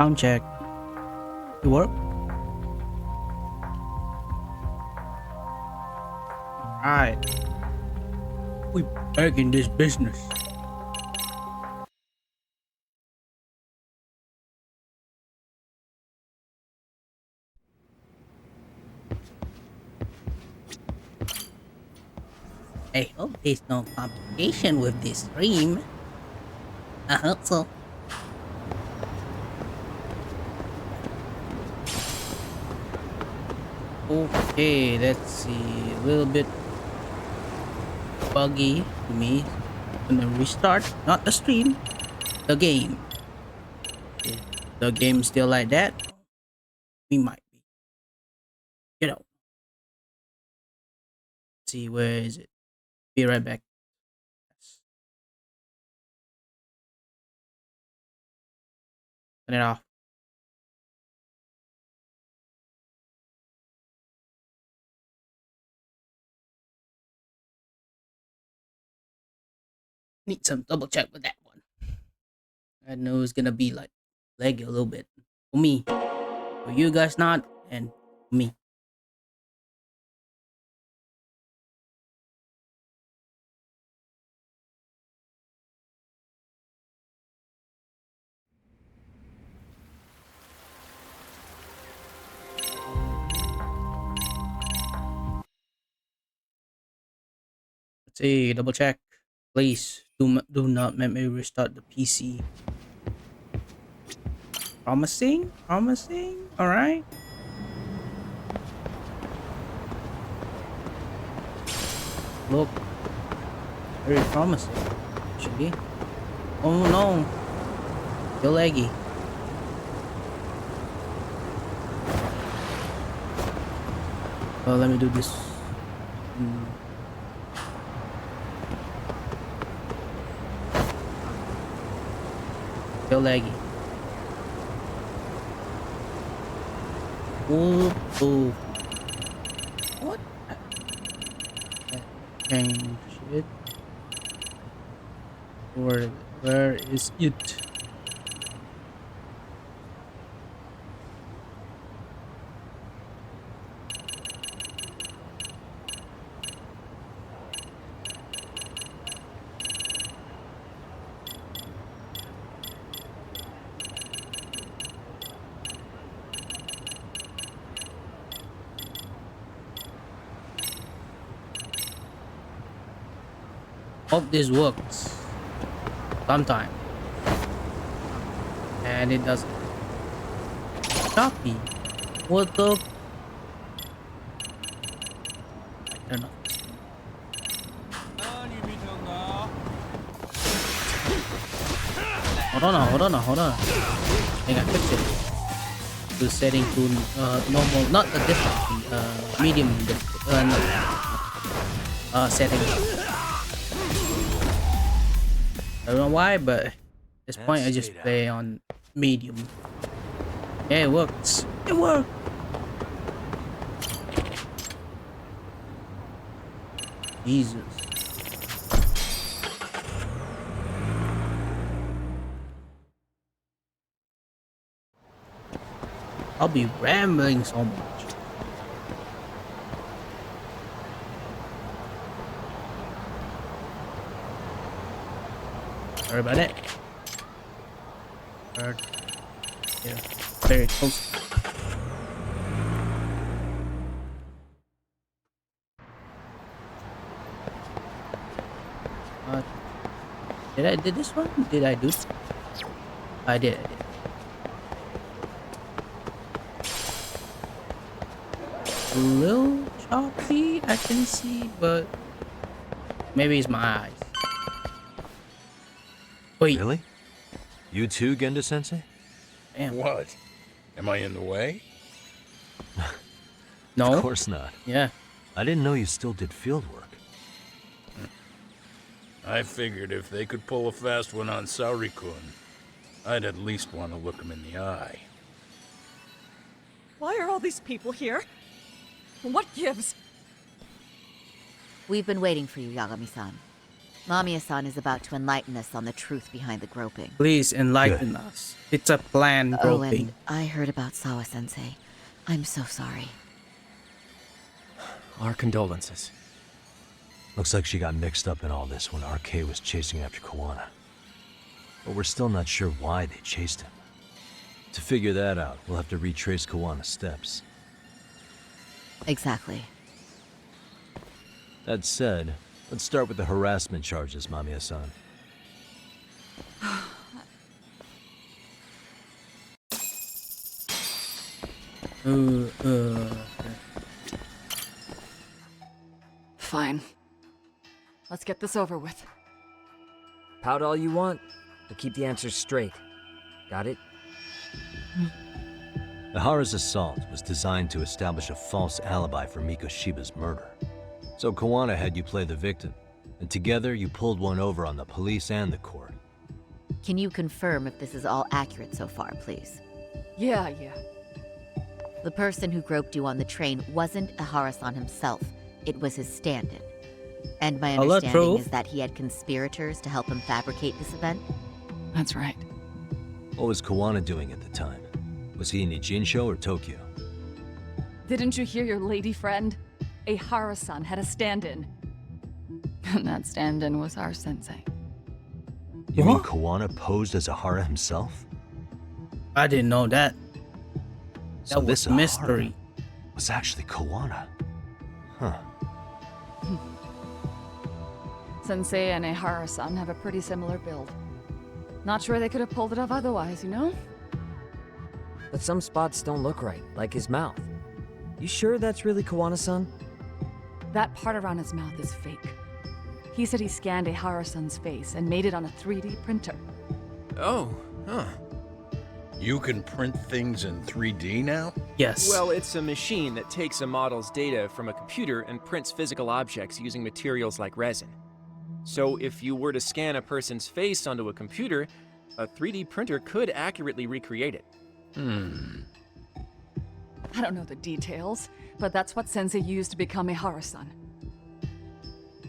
Sound check. You work? Alright. We back in this business. I hope there's no complication with this stream. I hope so. Okay, let's see. A little bit buggy to me. Gonna restart, not the stream, the game. If the game's still like that, we might be. You know. Let's see, where is it? Be right back. Turn it off. Need some double check with that one. I know it's gonna be like laggy a little bit for me, for you guys not, and for me. Let's see, double check. Please do not make me restart the PC. Promising, promising. All right. Look, very promising. Actually. Oh no, still laggy. Well, let me do this. Still laggy. Oh. What? Change it. Where is it? Hope this works sometime, and it doesn't. Copy. What the? I don't know. Hold on. I think I fixed it. To setting to normal, not the default, medium, setting. I don't know why, but at this point I just play on medium. Yeah, it works. It worked. Jesus. I'll be rambling so much. Sorry about that. Yeah, very close. Did this one? Did I do? I did. A little choppy, I can see, but maybe it's my eyes. Wait. Really? You too, Genda-sensei? Damn. What? Am I in the way? No. Of course not. Yeah. I didn't know you still did field work. I figured if they could pull a fast one on Saori-kun, I'd at least want to look him in the eye. Why are all these people here? What gives? We've been waiting for you, Yagami-san. Mamiya-san is about to enlighten us on the truth behind the groping. Please enlighten us. It's a planned Oh, groping. and I heard about Sawa-sensei. I'm so sorry. Our condolences. Looks like she got mixed up in all this when RK was chasing after Kuwana. But we're still not sure why they chased him. To figure that out, we'll have to retrace Kuwana's steps. Exactly. That said, let's start with the harassment charges, Mamiya-san. Fine. Let's get this over with. Pout all you want, but keep the answers straight. Got it? Ihara's assault was designed to establish a false alibi for Mikoshiba's murder. So Kuwana had you play the victim, and together you pulled one over on the police and the court. Can you confirm if this is all accurate so far, please? Yeah. The person who groped you on the train wasn't Ihara-san himself. It was his stand-in. And my I'll understanding approve. is that he had conspirators to help him fabricate this event? That's right. What was Kuwana doing at the time? Was he in Ijinsho or Tokyo? Didn't you hear your lady friend? Ihara-san had a stand-in. And that stand-in was our sensei. You mean What? Kuwana posed as Ihara himself? I didn't know that. So That was this Ihara mystery. was actually Kuwana. Huh. Sensei and Ihara-san have a pretty similar build. Not sure they could have pulled it off otherwise, you know? But some spots don't look right, like his mouth. You sure that's really Kuwana-san? That part around his mouth is fake. He said he scanned Ihara-san's face and made it on a 3D printer. Oh, huh. You can print things in 3D now? Yes. Well, it's a machine that takes a model's data from a computer and prints physical objects using materials like resin. So if you were to scan a person's face onto a computer, a 3D printer could accurately recreate it. I don't know the details, but that's what Sensei used to become Ihara-san.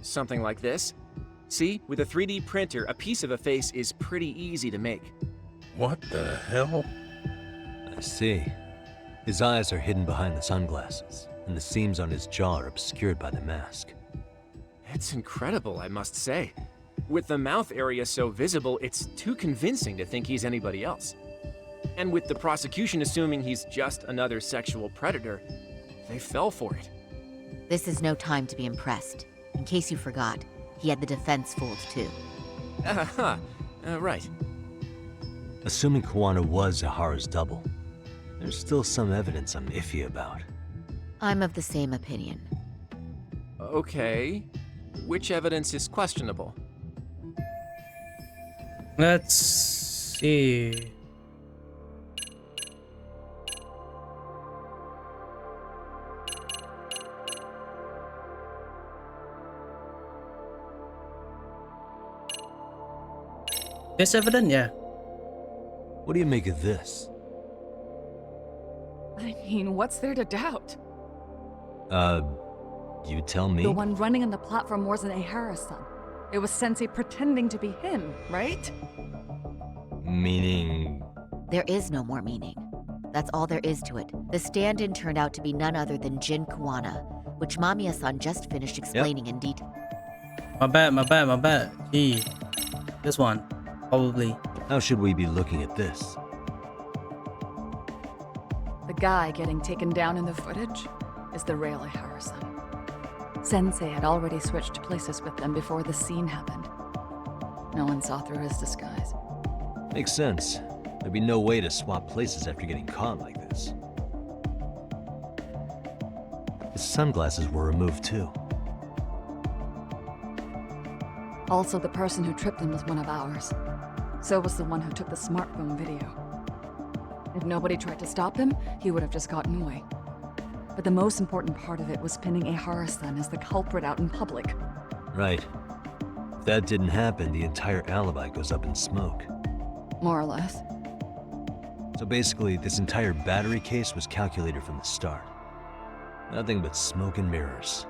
Something like this. See, with a 3D printer, a piece of a face is pretty easy to make. What the hell? I see. His eyes are hidden behind the sunglasses, and the seams on his jaw are obscured by the mask. It's incredible, I must say. With the mouth area so visible, it's too convincing to think he's anybody else. And with the prosecution assuming he's just another sexual predator, they fell for it. This is no time to be impressed. In case you forgot, he had the defense fooled too. Right. Assuming Kuwana was Ihara's double, there's still some evidence I'm iffy about. I'm of the same opinion. Okay. Which evidence is questionable? Let's see. This evident? Yeah. What do you make of this? I mean, what's there to doubt? You tell me? The one running on the platform wasn't Ihara-san. It was Sensei pretending to be him, right? Meaning... There is no more meaning. That's all there is to it. The stand-in turned out to be none other than Jin Kuwana, which Mamiya-san just finished explaining in detail. My bad. Gee. This one. Probably. How should we be looking at this? The guy getting taken down in the footage is the real Ihara-san. Sensei had already switched places with them before the scene happened. No one saw through his disguise. Makes sense. There'd be no way to swap places after getting caught like this. His sunglasses were removed too. Also, the person who tripped him was one of ours. So was the one who took the smartphone video. If nobody tried to stop him, he would have just gotten away. But the most important part of it was pinning Ihara-san as the culprit out in public. Right. If that didn't happen, the entire alibi goes up in smoke. More or less. So basically, this entire battery case was calculated from the start. Nothing but smoke and mirrors.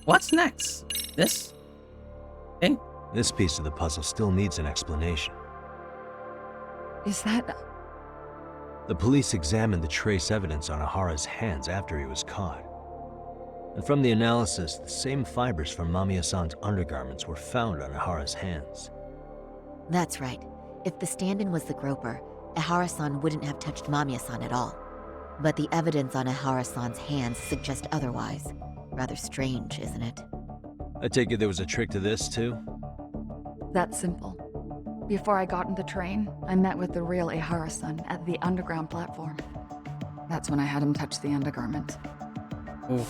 What's next? This thing? This piece of the puzzle still needs an explanation. Is that... The police examined the trace evidence on Ahara's hands after he was caught. And from the analysis, the same fibers from Mamiya-san's undergarments were found on Ahara's hands. That's right. If the stand-in was the groper, Ihara-san wouldn't have touched Mamiya-san at all. But the evidence on Ihara-san's hands suggests otherwise. Rather strange, isn't it? I take it there was a trick to this, too? That's simple. Before I got in the train, I met with the real Ihara-san at the underground platform. That's when I had him touch the undergarment. Oh,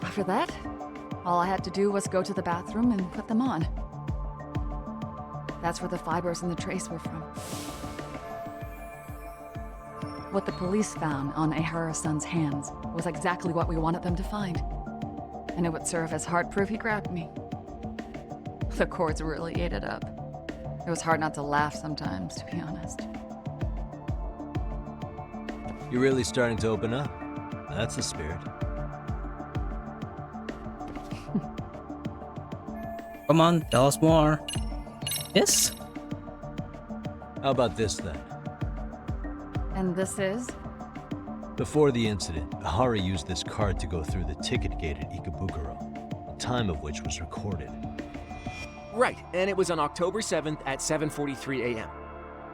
After that, all I had to do was go to the bathroom and put them on. That's where the fibers in the trace were from. What the police found on Ihara-san's hands was exactly what we wanted them to find. And it would serve as hard proof he grabbed me. The courts really ate it up. It was hard not to laugh sometimes, to be honest. You're really starting to open up. That's the spirit. come on, tell us more. This? How about this, then? And this is? Before the incident, Ahara used this card to go through the ticket gate at Ikebukuro, the time of which was recorded. Right, and it was on October 7th at 7:43 a.m.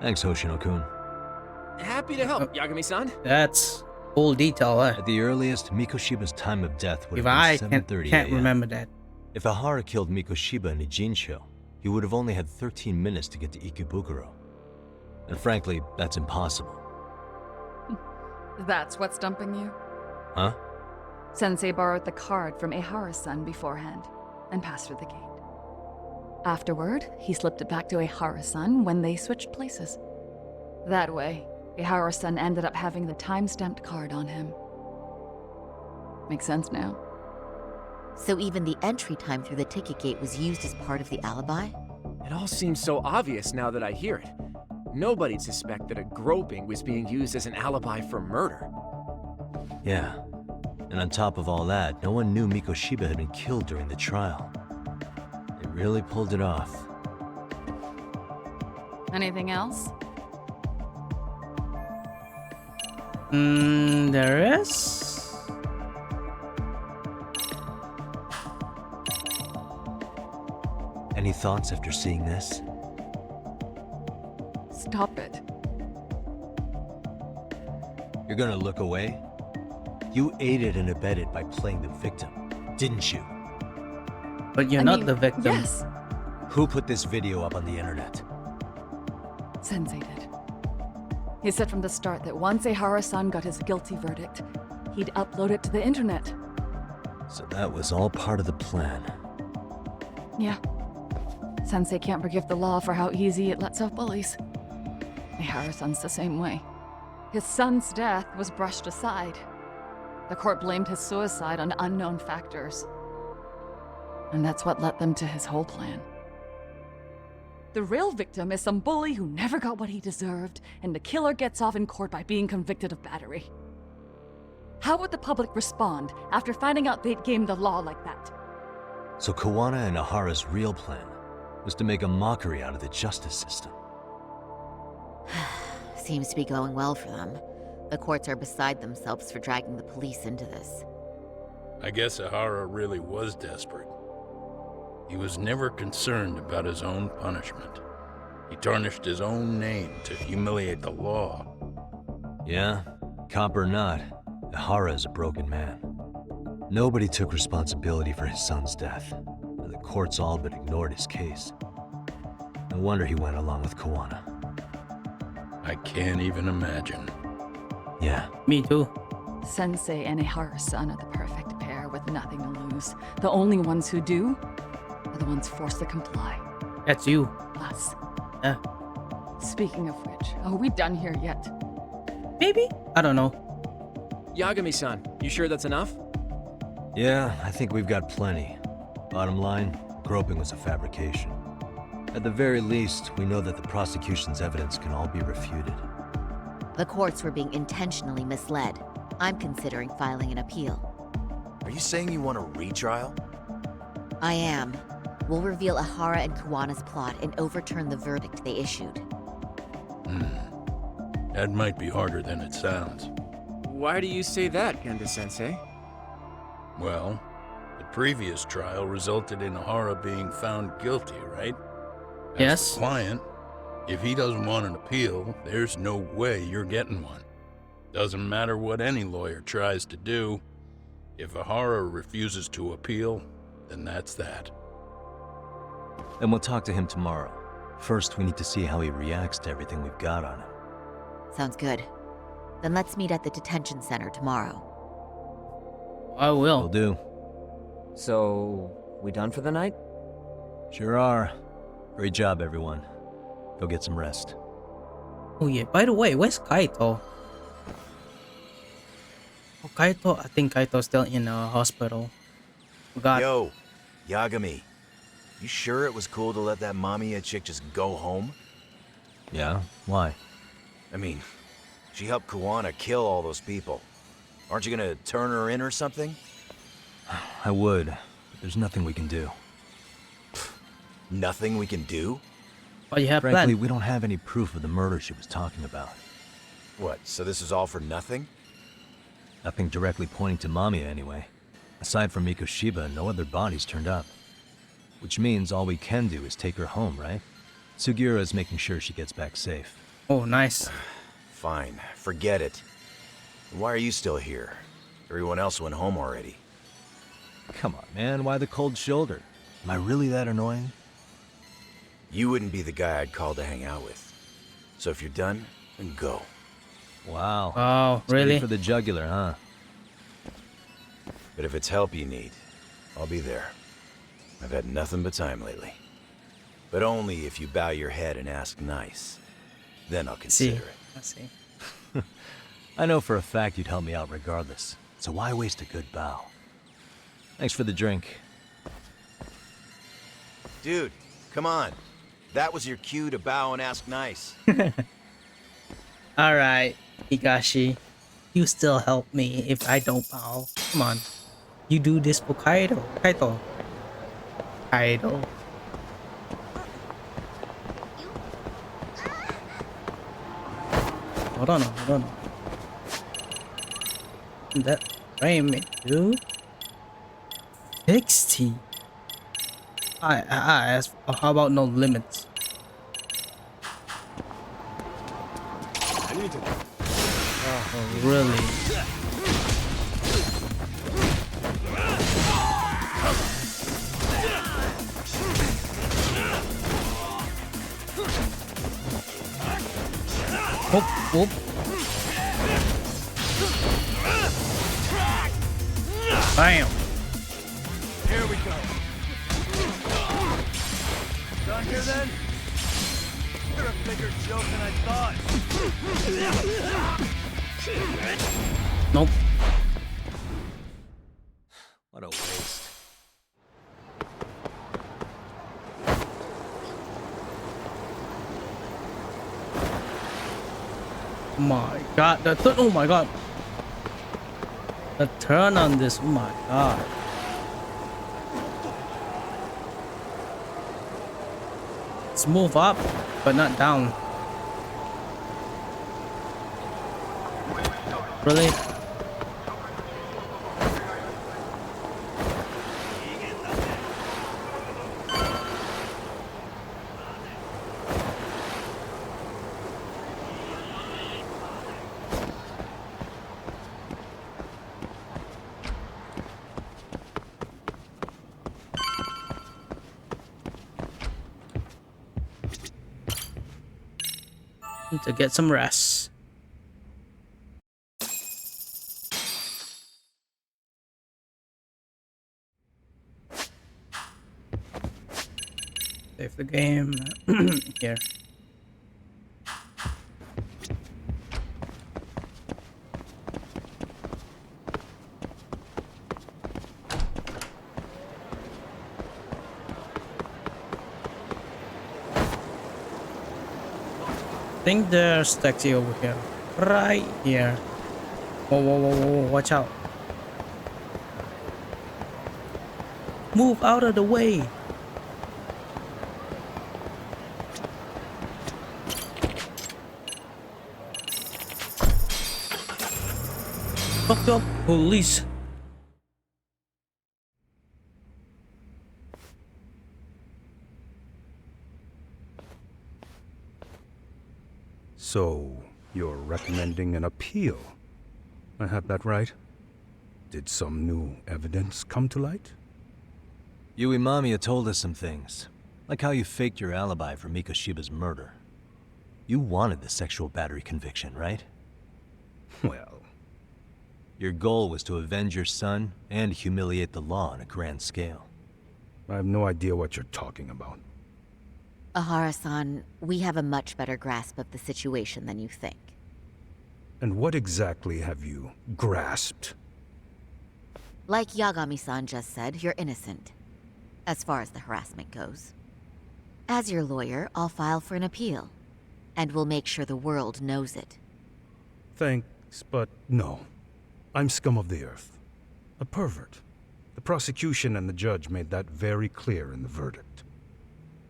Thanks, Hoshino-kun. Happy to help, Yagami-san. That's full detail. At the earliest, Mikoshiba's time of death would If have I been can't 7:30 a.m. remember that. If Ahara killed Mikoshiba in Ijincho, he would have only had 13 minutes to get to Ikebukuro. And frankly, that's impossible. That's what's stumping you? Huh? Sensei borrowed the card from Ihara-san beforehand and passed her the gate. Afterward, he slipped it back to Ihara-san when they switched places. That way, Ihara-san ended up having the time-stamped card on him. Makes sense now. So even the entry time through the ticket gate was used as part of the alibi? It all seems so obvious now that I hear it. Nobody'd suspect that a groping was being used as an alibi for murder. Yeah. And on top of all that, no one knew Mikoshiba had been killed during the trial. They really pulled it off. Anything else? There is. Any thoughts after seeing this? Stop it. You're gonna look away? You aided and abetted by playing the victim, didn't you? But you're I not mean, the victim. Yes, Who put this video up on the internet? Sensei did. He said from the start that once Ihara-san got his guilty verdict, he'd upload it to the internet. So that was all part of the plan. Yeah. Sensei can't forgive the law for how easy it lets off bullies. Ihara-san's the same way. His son's death was brushed aside. The court blamed his suicide on unknown factors. And that's what led them to his whole plan. The real victim is some bully who never got what he deserved, and the killer gets off in court by being convicted of battery. How would the public respond after finding out they'd gamed the law like that? So Kuwana and Ahara's real plan was to make a mockery out of the justice system. Seems to be going well for them. The courts are beside themselves for dragging the police into this. I guess Ahara really was desperate. He was never concerned about his own punishment. He tarnished his own name to humiliate the law. Yeah, cop or not, Ahara is a broken man. Nobody took responsibility for his son's death, and the courts all but ignored his case. No wonder he went along with Kuwana. I can't even imagine. Yeah, Me too. Sensei and Ihara-san are the perfect pair with nothing to lose. The only ones who do are the ones forced to comply. That's you. Us. Yeah. Speaking of which, are we done here yet? Maybe? I don't know. Yagami-san, you sure that's enough? yeah, I think we've got plenty. Bottom line, groping was a fabrication. At the very least, we know that the prosecution's evidence can all be refuted. The courts were being intentionally misled. I'm considering filing an appeal. Are you saying you want a retrial? I am. We'll reveal Ahara and Kuwana's plot and overturn the verdict they issued. That might be harder than it sounds. Why do you say that, Genda-sensei? Well, the previous trial resulted in Ahara being found guilty, right? As Yes. the client, if he doesn't want an appeal, there's no way you're getting one. Doesn't matter what any lawyer tries to do. If Ahara refuses to appeal, then that's that. Then we'll talk to him tomorrow. First, we need to see how he reacts to everything we've got on him. Sounds good. Then let's meet at the detention center tomorrow. I Will will. do. So, we done for the night? Sure are. Great job, everyone. Go get some rest. Oh yeah. By the way, where's Kaito? Oh, Kaito. I think Kaito's still in a hospital. Forgot. Yo, Yagami. You sure it was cool to let that Mamiya chick just go home? Yeah? Why? I mean, she helped Kuwana kill all those people. Aren't you gonna turn her in or something? I would, but there's nothing we can do. Nothing we can do? What you have Frankly, planned? we don't have any proof of the murder she was talking about. What, so this is all for nothing? Nothing directly pointing to Mamiya anyway. Aside from Mikoshiba, no other bodies turned up. Which means all we can do is take her home, right? Sugiura is making sure she gets back safe. Oh, nice. Fine, forget it. Why are you still here? Everyone else went home already. Come on, man, why the cold shoulder? Am I really that annoying? You wouldn't be the guy I'd call to hang out with. So if you're done, then go. Wow. Oh, Steady really? for the jugular, huh? But if it's help you need, I'll be there. I've had nothing but time lately. But only if you bow your head and ask nice. Then I'll See. consider it. I see. I know for a fact you'd help me out regardless, so why waste a good bow? Thanks for the drink. Dude, come on. That was your cue to bow and ask nice. All right, Higashi. You still help me if I don't bow. Come on. You do this for Kaito. Kaito. Kaito. Hold on, hold on. That frame it, dude. 60. I asked, how about no limits? Oh, really? Whoop, whoop. Bam. Here we go. Done here then? You're a bigger joke than I thought. Nope. What a waste. My god, oh my god. The turn on this, oh my god. Let's move up, but not down. Really? Need to get some rest. Save the game. Here. I think there's taxi over here. Right here. Whoa, whoa, whoa, whoa, watch out. Move out of the way. Fuck up, police. So, you're recommending an appeal? I have that right? Did some new evidence come to light? Yui Mamiya told us some things, like how you faked your alibi for Mikoshiba's murder. You wanted the sexual battery conviction, right? Well, Your goal was to avenge your son and humiliate the law on a grand scale. I have no idea what you're talking about. Ahara-san, we have a much better grasp of the situation than you think. And what exactly have you grasped? Like Yagami-san just said, you're innocent. As far as the harassment goes. As your lawyer, I'll file for an appeal. And we'll make sure the world knows it. Thanks, but no. I'm scum of the earth. A pervert. The prosecution and the judge made that very clear in the verdict.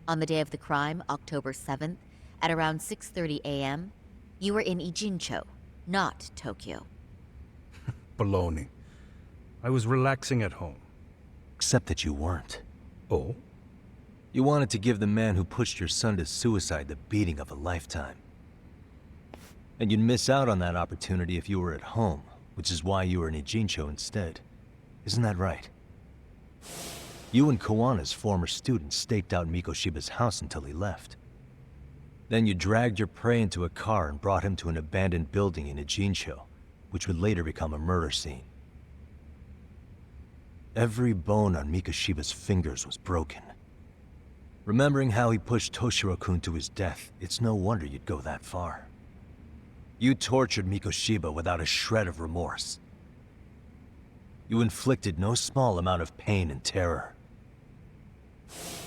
On the day of the crime, October 7th, at around 6:30 a.m., you were in Ijincho, not Tokyo. Baloney. I was relaxing at home. Except that you weren't. Oh? You wanted to give the man who pushed your son to suicide the beating of a lifetime. And you'd miss out on that opportunity if you were at home, which is why you were in Ijincho instead. Isn't that right? You and Kuwana's former student staked out Mikoshiba's house until he left. Then you dragged your prey into a car and brought him to an abandoned building in Ijincho, which would later become a murder scene. Every bone on Mikoshiba's fingers was broken. Remembering how he pushed Toshiro-kun to his death, it's no wonder you'd go that far. You tortured Mikoshiba without a shred of remorse. You inflicted no small amount of pain and terror.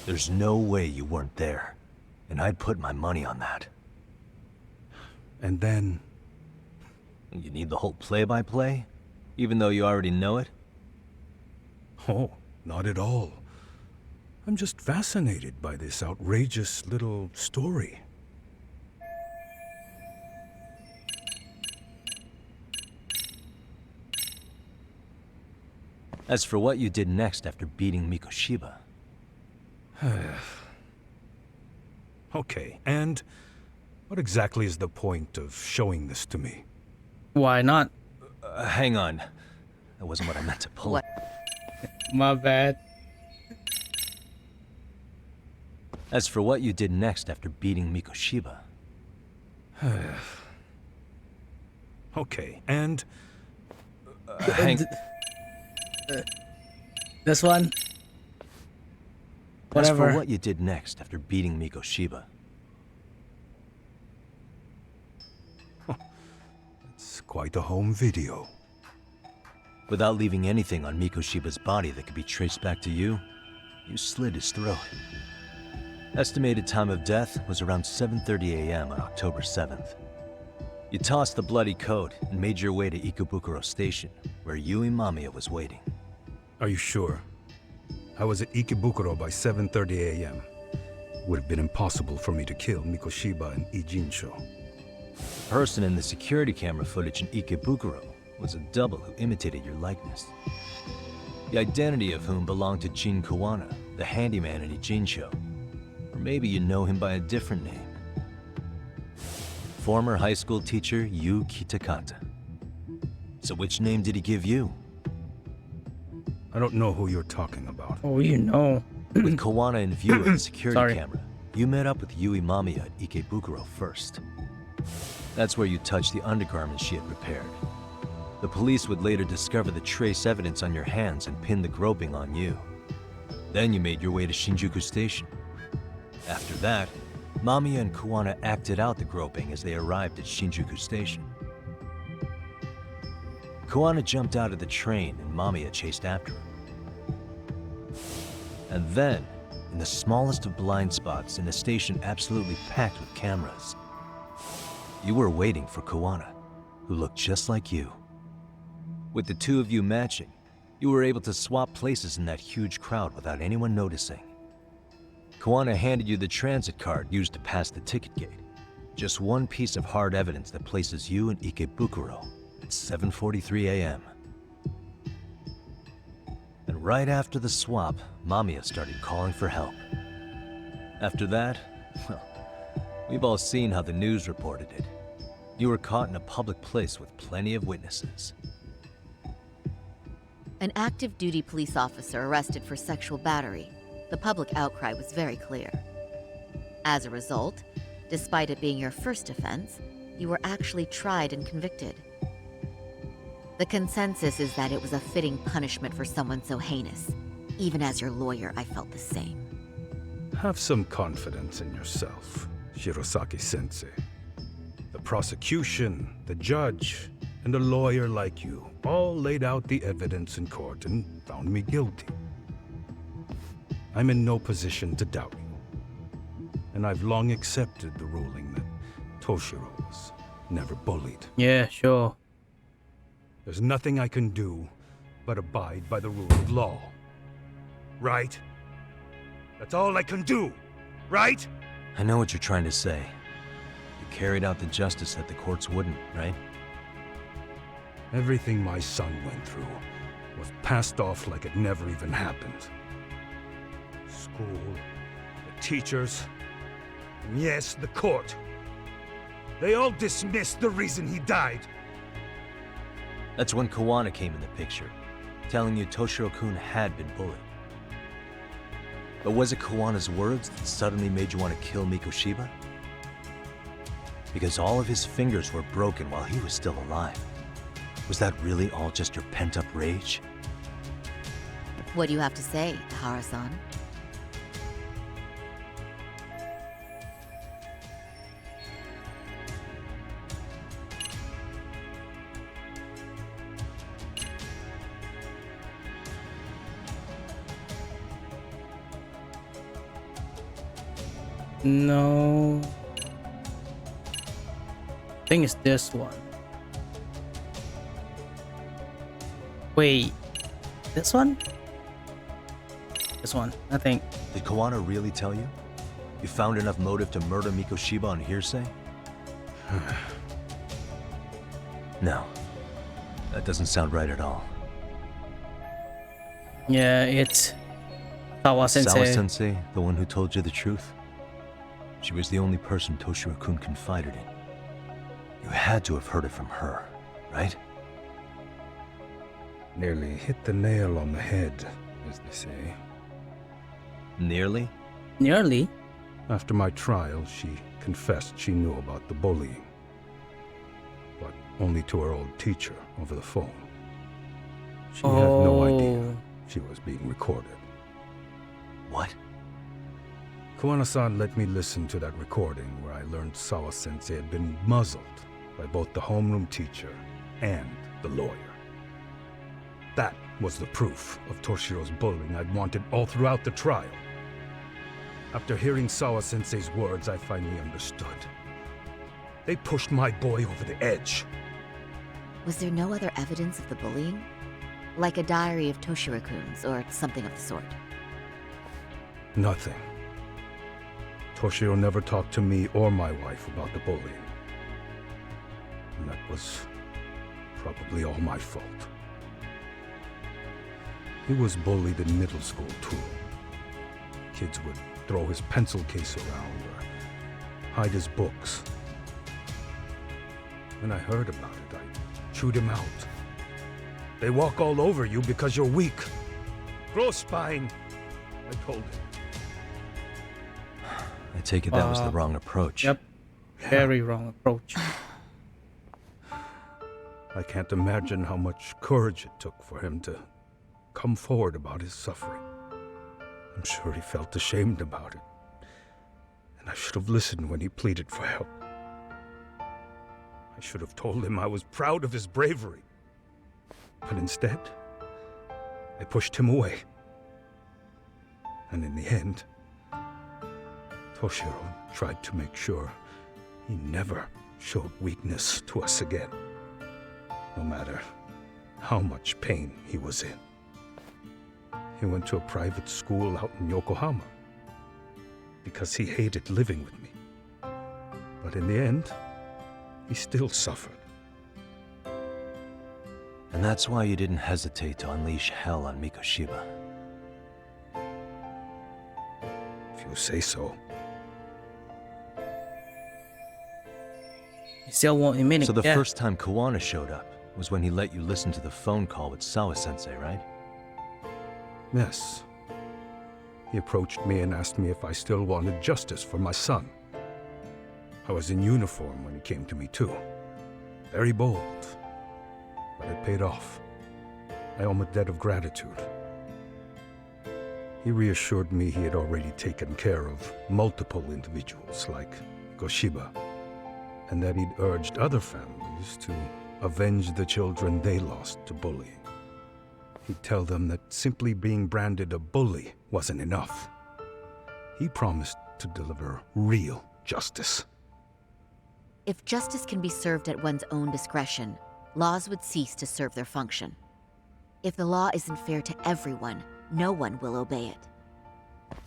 There's no way you weren't there, and I'd put my money on that. And then... You need the whole play-by-play, even though you already know it? Oh, not at all. I'm just fascinated by this outrageous little story. As for what you did next after beating Mikoshiba... Okay, and what exactly is the point of showing this to me? Why not? hang on. That wasn't what I meant to pull. What? My bad. As for what you did next after beating Mikoshiba... Okay, and... This one? As Whatever. for what you did next after beating Mikoshiba... It's quite a home video. Without leaving anything on Mikoshiba's body that could be traced back to you, you slit his throat. Estimated time of death was around 7:30 a.m. on October 7th. You tossed the bloody coat and made your way to Ikebukuro Station, where Yui Mamiya was waiting. Are you sure? I was at Ikebukuro by 7:30 a.m. Would have been impossible for me to kill Mikoshiba and Ijincho. The person in the security camera footage in Ikebukuro was a double who imitated your likeness. The identity of whom belonged to Jin Kuwana, the handyman in Ijincho. Or maybe you know him by a different name. Former high school teacher Yu Kitakata. So which name did he give you? I don't know who you're talking about. Oh, you know. With Kuwana in view of the security Sorry. camera, you met up with Yui Mamiya at Ikebukuro first. That's where you touched the undergarments she had repaired. The police would later discover the trace evidence on your hands and pin the groping on you. Then you made your way to Shinjuku Station. After that, Mamiya and Kuwana acted out the groping as they arrived at Shinjuku Station. Kuwana jumped out of the train and Mamiya chased after him. And then, in the smallest of blind spots in a station absolutely packed with cameras, you were waiting for Kuwana, who looked just like you. With the two of you matching, You were able to swap places in that huge crowd without anyone noticing. Kuwana handed you the transit card used to pass the ticket gate. Just one piece of hard evidence that places you in Ikebukuro at 7:43 a.m. And right after the swap, Mamiya started calling for help. After that, well, we've all seen how the news reported it. You were caught in a public place with plenty of witnesses. An active duty police officer arrested for sexual battery. The public outcry was very clear. As a result, despite it being your first offense, you were actually tried and convicted. The consensus is that it was a fitting punishment for someone so heinous. Even as your lawyer, I felt the same. Have some confidence in yourself, Shirosaki-sensei. The prosecution, the judge, and a lawyer like you all laid out the evidence in court and found me guilty. I'm in no position to doubt you. And I've long accepted the ruling that Toshiro was never bullied. Yeah, sure. There's nothing I can do but abide by the rule of law. Right? That's all I can do, right? I know what you're trying to say. You carried out the justice that the courts wouldn't, right? Everything my son went through was passed off like it never even happened. School, the teachers, and yes, the court. They all dismissed the reason he died. That's when Kuwana came in the picture, telling you Toshiro-kun had been bullied. But was it Kuwana's words that suddenly made you want to kill Mikoshiba? Because all of his fingers were broken while he was still alive. Was that really all just your pent-up rage? What do you have to say, Tahara-san? No. I think it's this one. Wait. This one? This one, I think. Did Kuwana really tell you? You found enough motive to murder Mikoshiba on hearsay? No. That doesn't sound right at all. Yeah, it's Sawa-sensei. Sawa-sensei, the one who told you the truth? She was the only person Toshiro-kun confided in. You had to have heard it from her, right? Nearly hit the nail on the head, as they say. Nearly? Nearly. After my trial, she confessed she knew about the bullying. But only to her old teacher over the phone. She had no idea she was being recorded. What? Kuwana-san let me listen to that recording where I learned Sawa-sensei had been muzzled by both the homeroom teacher and the lawyer. That was the proof of Toshiro's bullying I'd wanted all throughout the trial. After hearing Sawa-sensei's words, I finally understood. They pushed my boy over the edge. Was there no other evidence of the bullying? Like a diary of Toshiro-kun's or something of the sort? Nothing. Toshiro never talked to me or my wife about the bullying. And that was probably all my fault. He was bullied in middle school, too. Kids would throw his pencil case around or hide his books. When I heard about it, I chewed him out. They walk all over you because you're weak. Grow spine, I told him. I take it that was the wrong approach. Yep. Very wrong approach. I can't imagine how much courage it took for him to come forward about his suffering. I'm sure he felt ashamed about it. And I should have listened when he pleaded for help. I should have told him I was proud of his bravery. But instead, I pushed him away. And in the end, Toshiro tried to make sure he never showed weakness to us again, no matter how much pain he was in. he went to a private school out in Yokohama because he hated living with me. But in the end, he still suffered. And that's why you didn't hesitate to unleash hell on Mikoshiba. If you say so. You still won't admit it. So the Yeah. first time Kuwana showed up was when he let you listen to the phone call with Sawa-sensei, right? Yes. He approached me and asked me if I still wanted justice for my son. I was in uniform when he came to me too. Very bold. But it paid off. I owe him a debt of gratitude. He reassured me he had already taken care of multiple individuals like Goshiba, and that he'd urged other families to avenge the children they lost to bullying. He'd tell them that simply being branded a bully wasn't enough. He promised to deliver real justice. If justice can be served at one's own discretion, laws would cease to serve their function. If the law isn't fair to everyone, no one will obey it.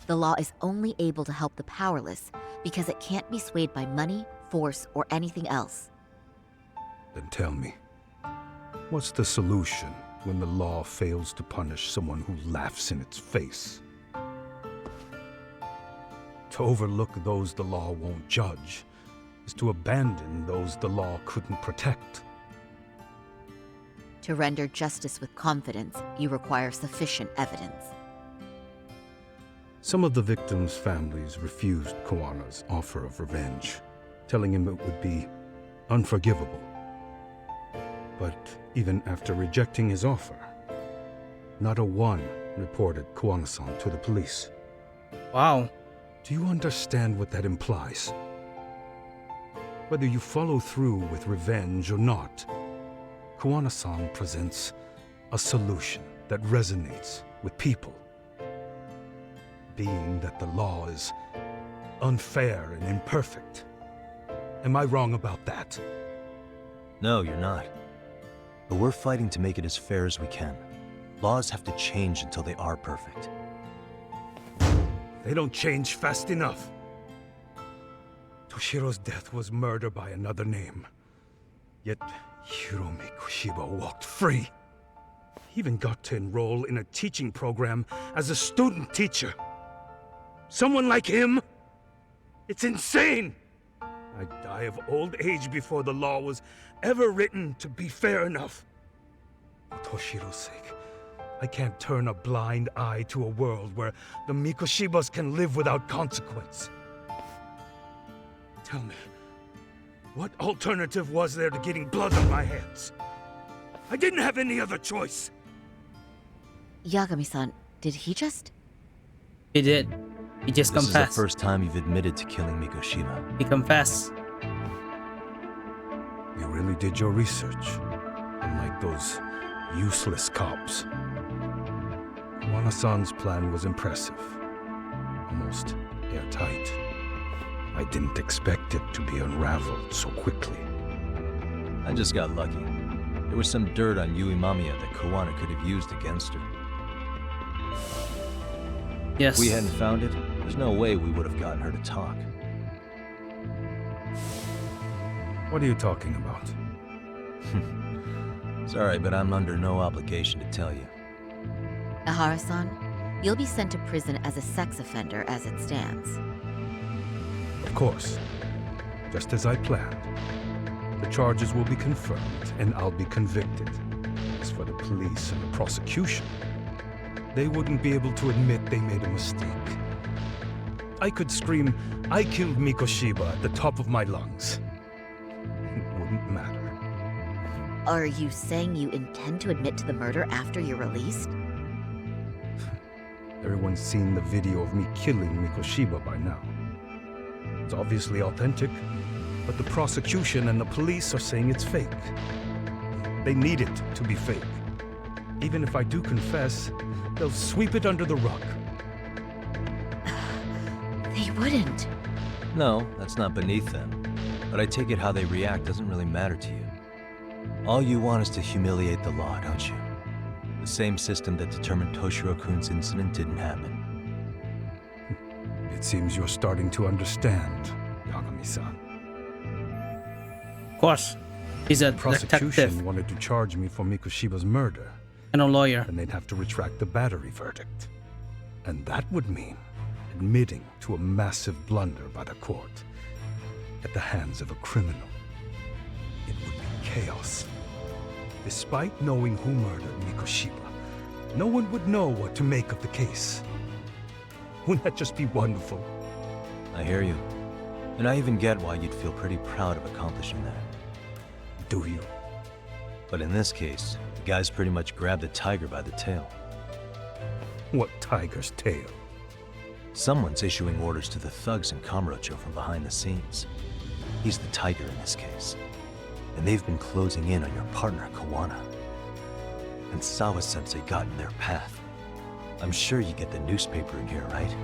The law is only able to help the powerless because it can't be swayed by money, force, or anything else. Then tell me, what's the solution when the law fails to punish someone who laughs in its face? To overlook those the law won't judge is to abandon those the law couldn't protect. To render justice with confidence, you require sufficient evidence. Some of the victims' families refused Kuwana's offer of revenge, telling him it would be unforgivable. But even after rejecting his offer, not a one reported Kuwana-san to the police. Wow. Do you understand what that implies? Whether you follow through with revenge or not, Kuwana-san presents a solution that resonates with people. Being that the law is unfair and imperfect. Am I wrong about that? No, you're not. But we're fighting to make it as fair as we can. Laws have to change until they are perfect. They don't change fast enough. Toshiro's death was murder by another name. Yet Hiromi Kushiba walked free. He even got to enroll in a teaching program as a student teacher. Someone like him? It's insane! I'd die of old age before the law was ever written to be fair enough. For Toshiro's sake, I can't turn a blind eye to a world where the Mikoshibas can live without consequence. Tell me, what alternative was there to getting blood on my hands? I didn't have any other choice. Yagami-san, did he just? He did. He just This is confessed. the first time you've admitted to killing Mikoshiba. He confessed. You really did your research, unlike those useless cops. Kuwana-san's plan was impressive, almost airtight. I didn't expect it to be unraveled so quickly. I just got lucky. There was some dirt on Yui Mamiya that Kuwana could have used against her. Yes. If we hadn't found it, there's no way we would have gotten her to talk. What are you talking about? Sorry, but I'm under no obligation to tell you. Ahara-san, you'll be sent to prison as a sex offender as it stands. Of course. Just as I planned. The charges will be confirmed, and I'll be convicted. As for the police and the prosecution, they wouldn't be able to admit they made a mistake. I could scream, "I killed Mikoshiba" at the top of my lungs. It wouldn't matter. Are you saying you intend to admit to the murder after you're released? Everyone's seen the video of me killing Mikoshiba by now. It's obviously authentic, but the prosecution and the police are saying it's fake. They need it to be fake. Even if I do confess, they'll sweep it under the rug. They wouldn't. No, that's not beneath them. But I take it how they react doesn't really matter to you. All you want is to humiliate the law, don't you? The same system that determined Toshiro-kun's incident didn't happen. It seems you're starting to understand, Yagami-san. Of course, he's a Prosecution detective wanted to charge me for Mikoshiba's murder, and a lawyer. and they'd have to retract the battery verdict. And that would mean admitting to a massive blunder by the court at the hands of a criminal. It would be chaos. Despite knowing who murdered Mikoshiba, no one would know what to make of the case. Wouldn't that just be wonderful? I hear you. And I even get why you'd feel pretty proud of accomplishing that. Do you? But in this case, the guy's pretty much grabbed the tiger by the tail. What tiger's tail? Someone's issuing orders to the thugs in Kamurocho from behind the scenes. He's the tiger in this case. And they've been closing in on your partner, Kuwana. And Sawa-sensei got in their path. I'm sure you get the newspaper in here, right?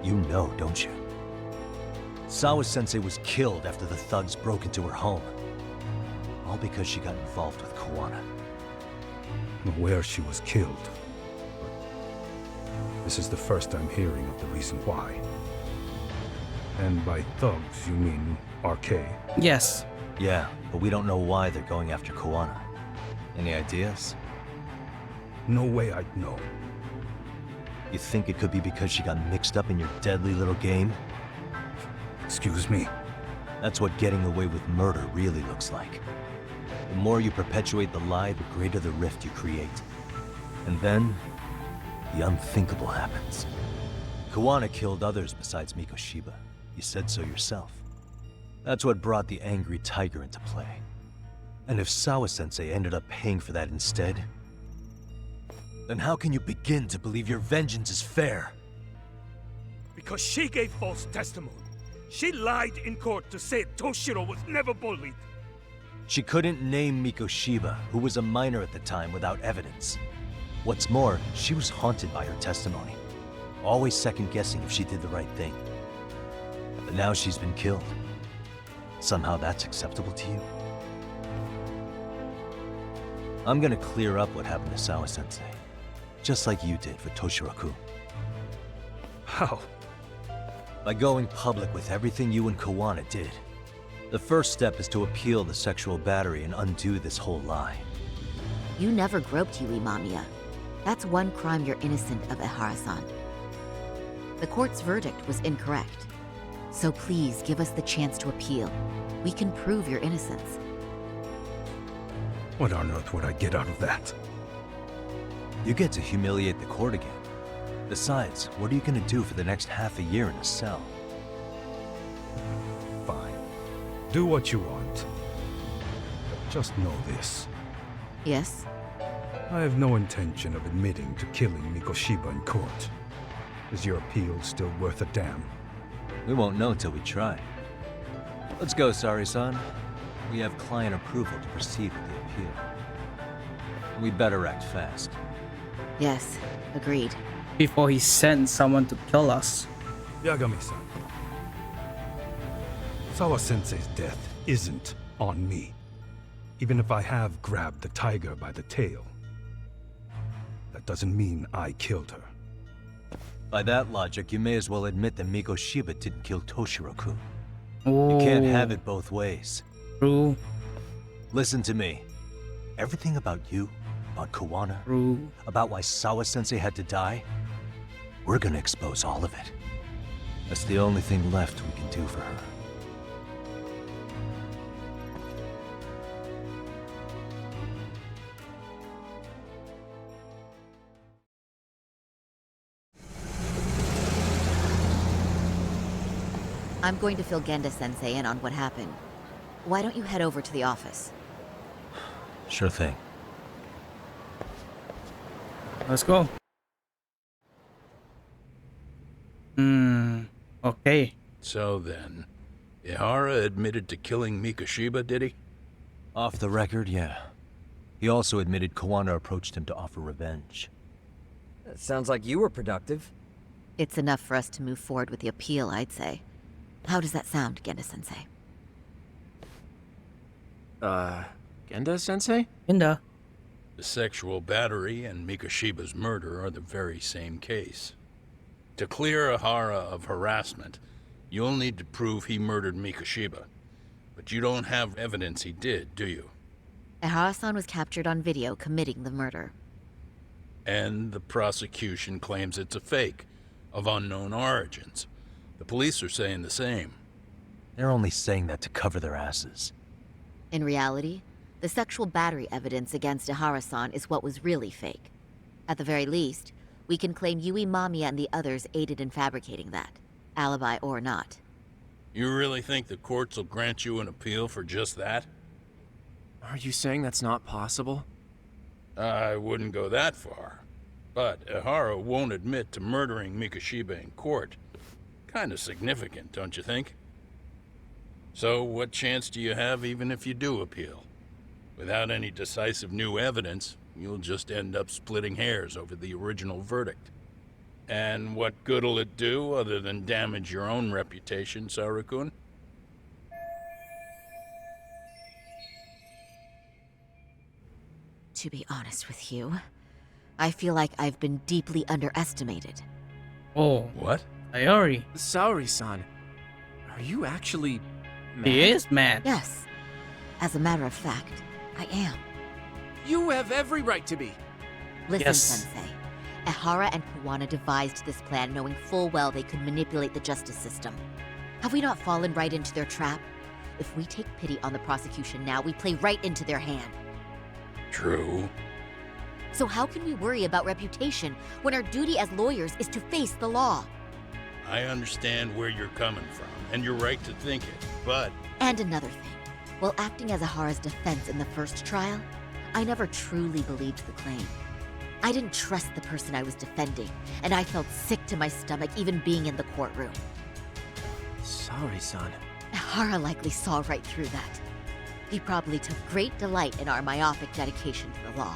You know, don't you? Sawa-sensei was killed after the thugs broke into her home. All because she got involved with Kuwana. Where she was killed. But this is the first I'm hearing of the reason why. And by thugs, you mean RK? Yes. Yeah, but we don't know why they're going after Kuwana. Any ideas? No way I'd know. You think it could be because she got mixed up in your deadly little game? Excuse me? That's what getting away with murder really looks like. The more you perpetuate the lie, the greater the rift you create. And then, the unthinkable happens. Kuwana killed others besides Mikoshiba. You said so yourself. That's what brought the angry tiger into play. And if Sawa-sensei ended up paying for that instead, then how can you begin to believe your vengeance is fair? Because she gave false testimony. She lied in court to say Toshiro was never bullied. She couldn't name Mikoshiba, who was a minor at the time, without evidence. What's more, she was haunted by her testimony, always second-guessing if she did the right thing. But now she's been killed. Somehow that's acceptable to you? I'm gonna clear up what happened to Sawa-sensei, just like you did for Toshiro-kun. How? By going public with everything you and Kuwana did. The first step is to appeal the sexual battery and undo this whole lie. You never groped Yui Mamiya. That's one crime you're innocent of, Ehara-san. The court's verdict was incorrect. So please give us the chance to appeal. We can prove your innocence. What on earth would I get out of that? You get to humiliate the court again. Besides, what are you gonna do for the next half a year in a cell? Fine. Do what you want. But just know this. Yes? I have no intention of admitting to killing Mikoshiba in court. Is your appeal still worth a damn? We won't know till we try. Let's go, Sari-san. We have client approval to proceed with the appeal. We'd better act fast. Yes, agreed. Before he sends someone to kill us. Yagami-san. Sawa-sensei's death isn't on me. Even if I have grabbed the tiger by the tail. That doesn't mean I killed her. By that logic, you may as well admit that Mikoshiba didn't kill Toshiro-kun. Oh, You can't have it both ways. True. Listen to me. Everything about you, about Kuwana, True. about why Sawa-sensei had to die, we're gonna expose all of it. That's the only thing left we can do for her. I'm going to fill Genda-sensei in on what happened. Why don't you head over to the office? Sure thing. Let's go. Okay. So then, Ihara admitted to killing Mikoshiba, did he? Off the record, yeah. He also admitted Kuwana approached him to offer revenge. That sounds like you were productive. It's enough for us to move forward with the appeal, I'd say. How does that sound, Genda-sensei? Genda-sensei? Inda. The sexual battery and Mikoshiba's murder are the very same case. To clear Ahara of harassment, you'll need to prove he murdered Mikoshiba. But you don't have evidence he did, do you? Ahara-san was captured on video committing the murder. And the prosecution claims it's a fake, of unknown origins. The police are saying the same. They're only saying that to cover their asses. In reality, the sexual battery evidence against Ahara-san is what was really fake. At the very least, we can claim Yui Mamiya and the others aided in fabricating that, alibi or not. You really think the courts will grant you an appeal for just that? Are you saying that's not possible? I wouldn't go that far. But Ahara won't admit to murdering Mikoshiba in court. Kinda significant, don't you think? So what chance do you have even if you do appeal? Without any decisive new evidence, you'll just end up splitting hairs over the original verdict. And what good'll it do other than damage your own reputation, Saru-kun? To be honest with you, I feel like I've been deeply underestimated. Oh, What? Sayori. Saori-san, are you actually mad? He is mad. Yes, as a matter of fact, I am. You have every right to be. Listen, Yes. Sensei. Ahara and Kuwana devised this plan knowing full well they could manipulate the justice system. Have we not fallen right into their trap? If we take pity on the prosecution now, we play right into their hand. True. So how can we worry about reputation when our duty as lawyers is to face the law? I understand where you're coming from, and you're right to think it, but And another thing, while acting as Ahara's defense in the first trial, I never truly believed the claim. I didn't trust the person I was defending, and I felt sick to my stomach even being in the courtroom. Saori-san. Ahara likely saw right through that. He probably took great delight in our myopic dedication to the law.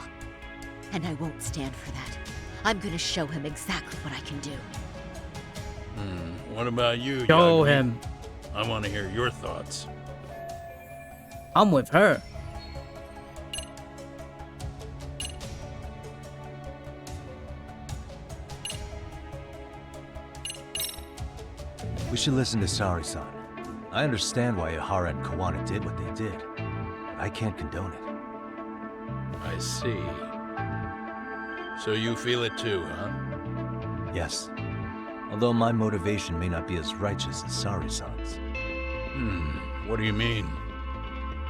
And I won't stand for that. I'm gonna show him exactly what I can do. what about you, Show Yagami? him. I want to hear your thoughts. I'm with her. We should listen to Saori-san. I understand why Ahara and Kuwana did what they did, but I can't condone it. I see. So you feel it too, huh? Yes. Although my motivation may not be as righteous as Saori-san's. What do you mean?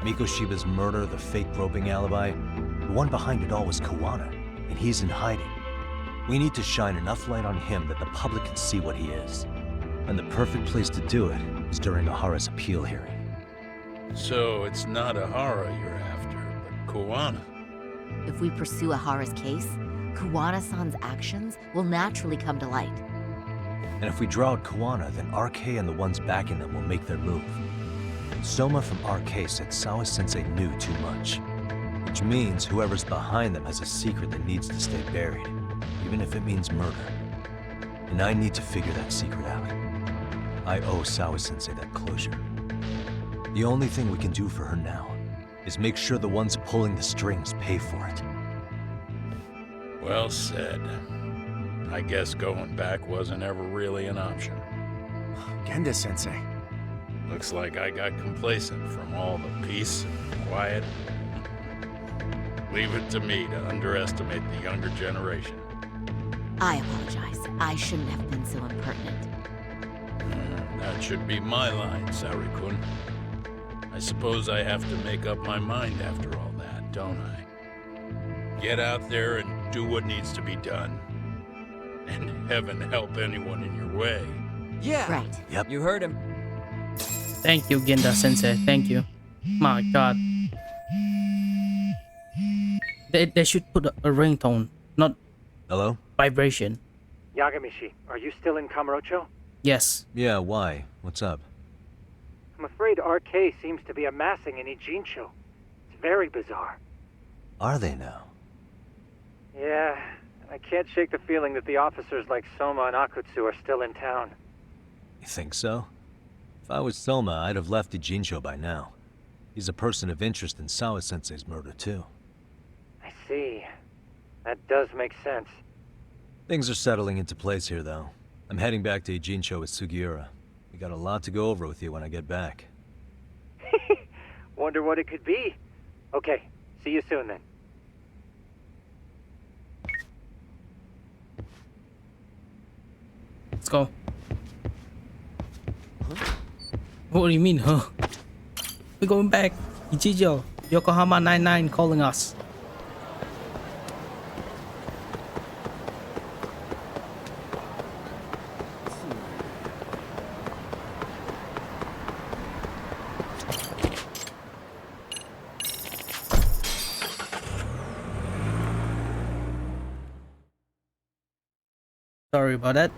Mikoshiba's murder, the fake groping alibi, the one behind it all was Kuwana, and he's in hiding. We need to shine enough light on him that the public can see what he is. And the perfect place to do it is during Ahara's appeal hearing. So it's not Ahara you're after, but Kuwana. If we pursue Ahara's case, Kuwana-san's actions will naturally come to light. And if we draw out Kuwana, then RK and the ones backing them will make their move. Soma from RK said Sawa-sensei knew too much, which means whoever's behind them has a secret that needs to stay buried, even if it means murder. And I need to figure that secret out. I owe Sawa-sensei that closure. The only thing we can do for her now is make sure the ones pulling the strings pay for it. Well said. I guess going back wasn't ever really an option. Genda-sensei. Looks like I got complacent from all the peace and quiet. Leave it to me to underestimate the younger generation. I apologize. I shouldn't have been so impertinent. That should be my line, Saru-kun. I suppose I have to make up my mind after all that, don't I? Get out there and do what needs to be done. And heaven help anyone in your way. Yeah. Right. Yep. You heard him. Thank you, Ginda Sensei. Thank you. My God. They should put a ringtone, not Hello? vibration. Yagamishi, are you still in Kamurocho? Yes. Yeah, why? What's up? I'm afraid RK seems to be amassing in Ijincho. It's very bizarre. Are they now? Yeah, I can't shake the feeling that the officers like Soma and Akutsu are still in town. You think so? If I was Soma, I'd have left Ijincho by now. He's a person of interest in Sawa-sensei's murder, too. I see. That does make sense. Things are settling into place here, though. I'm heading back to Ijincho with Sugiura. We got a lot to go over with you when I get back. Wonder what it could be. Okay, see you soon then. Let's go. What do you mean, huh? We're going back. Ichijo, Yokohama 99 calling us. Sorry about that.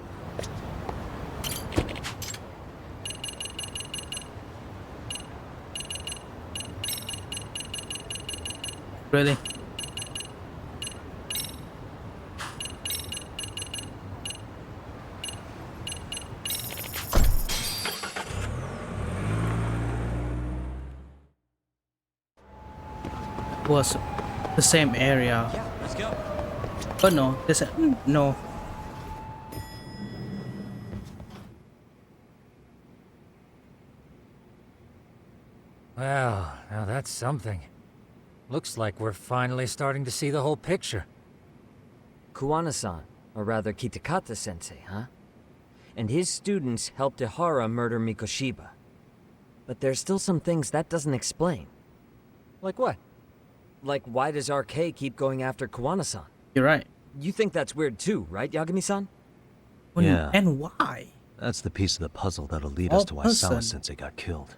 Really? Was the same area. Yeah, let's go. But no, this no. Well, now that's something. Looks like we're finally starting to see the whole picture. Kuwana-san, or rather Kitakata-sensei, huh? And his students helped Ihara murder Mikoshiba. But there's still some things that doesn't explain. Like what? Like, why does RK keep going after Kuwana-san? You're right. You think that's weird too, right, Yagami-san? Yeah. And why? That's the piece of the puzzle that'll lead All us to why person. Sawa-sensei got killed.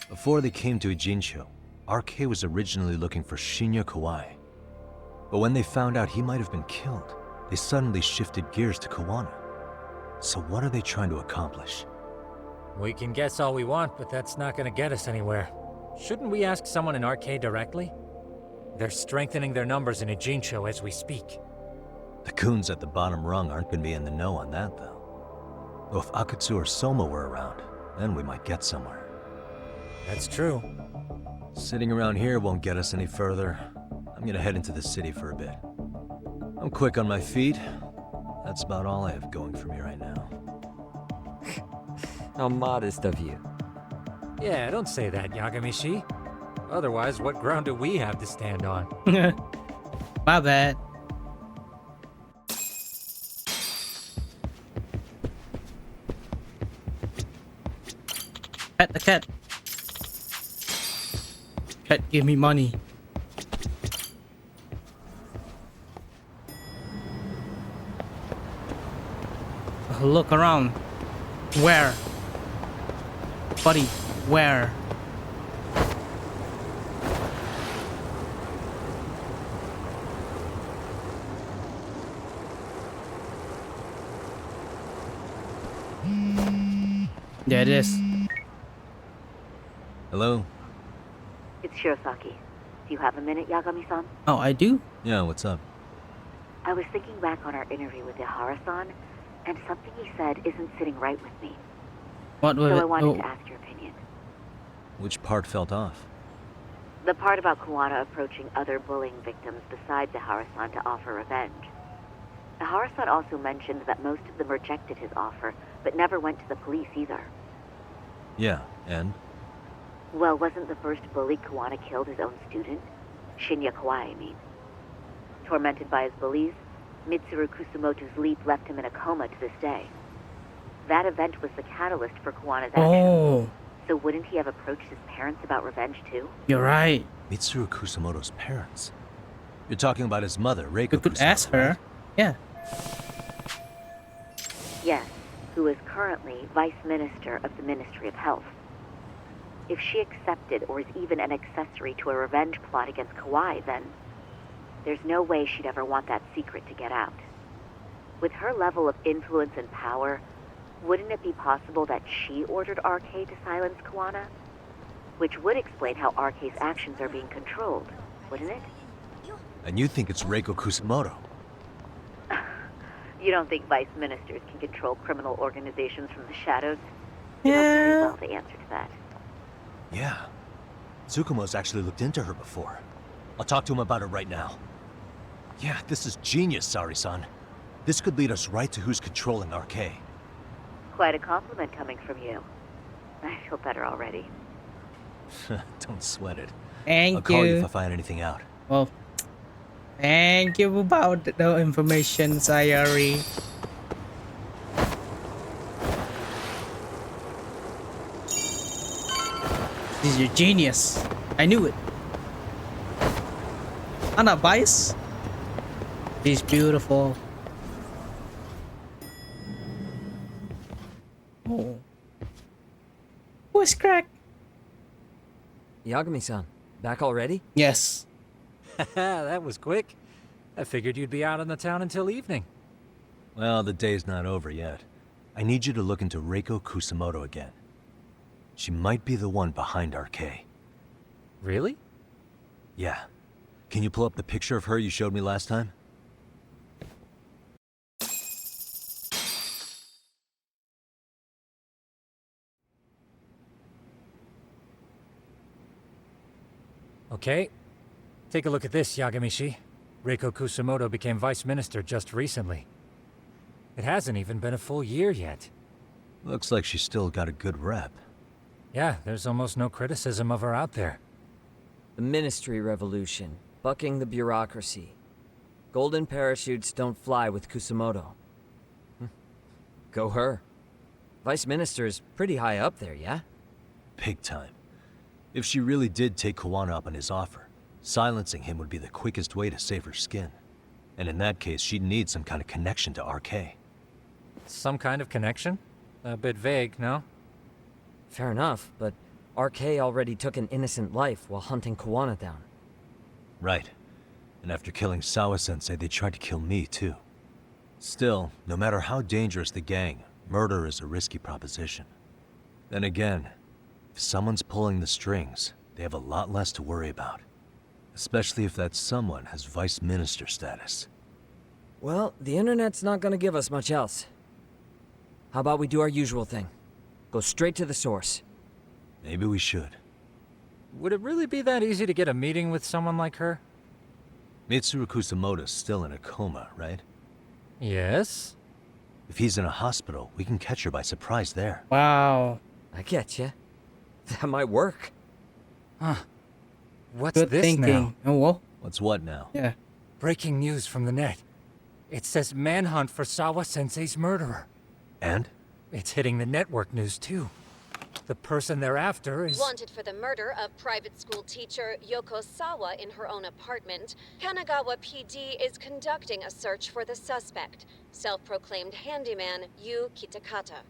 Before they came to Ijincho, RK was originally looking for Shinya Kawai. But when they found out he might have been killed, they suddenly shifted gears to Kuwana. So what are they trying to accomplish? We can guess all we want, but that's not gonna get us anywhere. Shouldn't we ask someone in RK directly? They're strengthening their numbers in Ijincho as we speak. The goons at the bottom rung aren't going to be in the know on that, though. Though if Akutsu or Soma were around, then we might get somewhere. That's true. Sitting around here won't get us any further. I'm gonna head into the city for a bit. I'm quick on my feet. That's about all I have going for me right now. How modest of you. Yeah, don't say that, Yagami-shi. Otherwise, what ground do we have to stand on? My bad. Pet the cat. Cat, give me money. Look around. Where? Buddy, where? There it is. Hello? It's Shirosaki. Do you have a minute, Yagami-san? Oh, I do? Yeah, what's up? I was thinking back on our interview with Ihara-san, and something he said isn't sitting right with me. What was So it? I wanted Oh, to ask your opinion. Which part felt off? The part about Kuwana approaching other bullying victims besides Ihara-san to offer revenge. Ihara-san also mentioned that most of them rejected his offer, but never went to the police either. Yeah, and? Well, wasn't the first bully Kuwana killed his own student? Shinya Kawai, I mean. Tormented by his bullies, Mitsuru Kusumoto's leap left him in a coma to this day. That event was the catalyst for Kuwana's action. oh, So wouldn't he have approached his parents about revenge too? you're right. Mitsuru Kusumoto's parents? You're talking about his mother, Reiko We could Kusumoto, ask her. right? Yeah. Yes, who is currently Vice Minister of the Ministry of Health. If she accepted or is even an accessory to a revenge plot against Kawai, then there's no way she'd ever want that secret to get out. With her level of influence and power, wouldn't it be possible that she ordered RK to silence Kuwana? Which would explain how RK's actions are being controlled, wouldn't it? And you think it's Reiko Kusumoto? You don't think vice ministers can control criminal organizations from the shadows? You know very Yeah. well the answer to that. Yeah. Tsukumo's actually looked into her before. I'll talk to him about it right now. Yeah, this is genius, Sari-san. This could lead us right to who's controlling RK. Quite a compliment coming from you. I feel better already. Don't sweat it. Thank I'll call you you. if I find anything out. Well, thank you about the information, Sayori. This is your genius. I knew it. I'm not biased. She's beautiful. Oh. Voice crack. Yagami-san, back already? Yes. That was quick. I figured you'd be out in the town until evening. Well, the day's not over yet. I need you to look into Reiko Kusamoto again. She might be the one behind RK. Really? Yeah. Can you pull up the picture of her you showed me last time? Okay. Take a look at this, Yagamishi. Reiko Kusamoto became vice minister just recently. It hasn't even been a full year yet. Looks like she's still got a good rep. Yeah, there's almost no criticism of her out there. The Ministry Revolution, bucking the bureaucracy. Golden parachutes don't fly with Kusamoto. Go her. Vice Minister is pretty high up there, yeah? Big time. If she really did take Kuwana up on his offer, silencing him would be the quickest way to save her skin. And in that case, she'd need some kind of connection to RK. Some kind of connection? A bit vague, no? Fair enough, but RK already took an innocent life while hunting Kuwana down. Right. And after killing Sawa-sensei, they tried to kill me, too. Still, no matter how dangerous the gang, murder is a risky proposition. Then again, if someone's pulling the strings, they have a lot less to worry about. Especially if that someone has vice minister status. Well, the internet's not gonna give us much else. How about we do our usual thing? Go straight to the source. Maybe we should. Would it really be that easy to get a meeting with someone like her? Mitsuru Kusamoto's still in a coma, right? Yes? If he's in a hospital, we can catch her by surprise there. Wow. I get ya. That might work. Huh. What's Good this thinking. now? Oh, well. What's what now? Yeah. Breaking news from the net. It says manhunt for Sawa-sensei's murderer. And? It's hitting the network news, too. The person they're after is... Wanted for the murder of private school teacher Yoko Sawa in her own apartment, Kanagawa PD is conducting a search for the suspect, self-proclaimed handyman Yu Kitakata.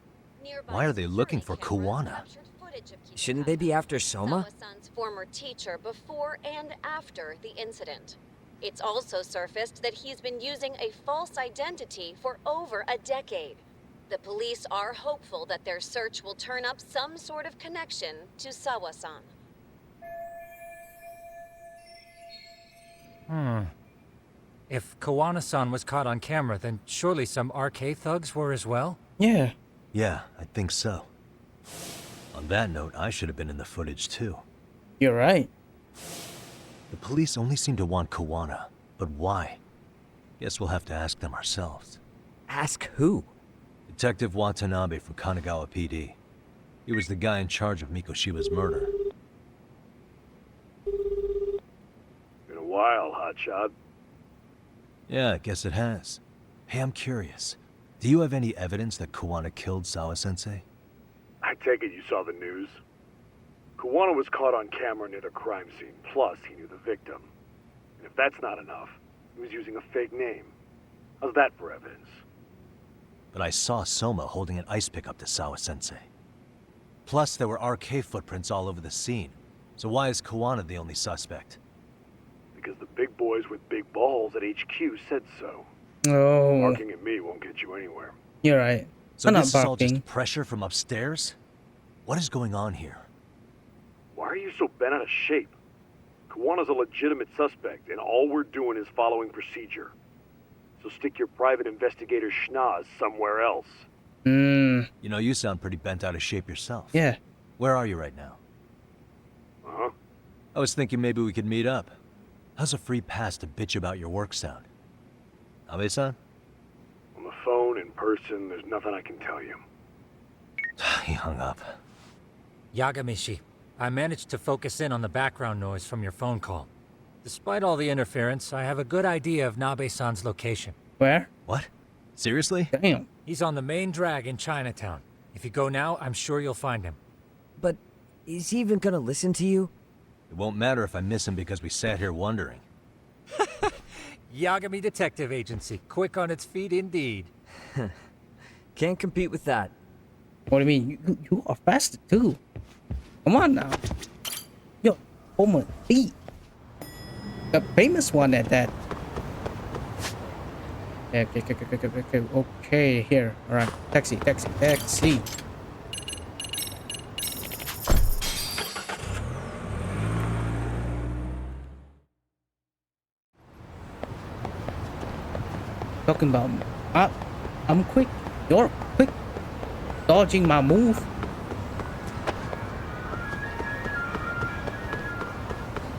Nearby Why are they looking for security cameras Kuwana? captured footage of Shouldn't they be after Soma? Sawa-san's former teacher before and after the incident. It's also surfaced that he's been using a false identity for over a decade. The police are hopeful that their search will turn up some sort of connection to Sawa-san. If Kuwana-san was caught on camera, then surely some RK thugs were as well? Yeah. Yeah, I think so. On that note, I should have been in the footage too. You're right. The police only seem to want Kuwana, but why? Guess we'll have to ask them ourselves. Ask who? Detective Watanabe from Kanagawa PD. He was the guy in charge of Mikoshiba's murder. Been a while, hotshot. Yeah, I guess it has. Hey, I'm curious. Do you have any evidence that Kuwana killed Sawa-sensei? I take it you saw the news. Kuwana was caught on camera near the crime scene, plus he knew the victim. And if that's not enough, he was using a fake name. How's that for evidence? But I saw Soma holding an ice pick up to Sawa-sensei. Plus, there were RK footprints all over the scene. So why is Kuwana the only suspect? Because the big boys with big balls at HQ said so. Oh. Barking at me won't get you anywhere. You're right. So I'm not this is all barking. just pressure from upstairs? What is going on here? Why are you so bent out of shape? Kuwana's a legitimate suspect, and all we're doing is following procedure. So stick your private investigator schnoz somewhere else. Hmm. You know, you sound pretty bent out of shape yourself. Yeah. Where are you right now? Uh-huh. I was thinking maybe we could meet up. How's a free pass to bitch about your work sound? Abe-san? On the phone, in person, there's nothing I can tell you. He hung up. Yagamishi, I managed to focus in on the background noise from your phone call. Despite all the interference, I have a good idea of Nabe-san's location. Where? What? Seriously? Damn. He's on the main drag in Chinatown. If you go now, I'm sure you'll find him. But is he even gonna listen to you? It won't matter if I miss him because we sat here wondering. Yagami Detective Agency, quick on its feet indeed. Can't compete with that. What do you mean? You are faster too. Come on now. Yo, hold my feet. The famous one at that. Okay, here. Alright. Taxi. Talking about I'm quick. You're quick. Dodging my move.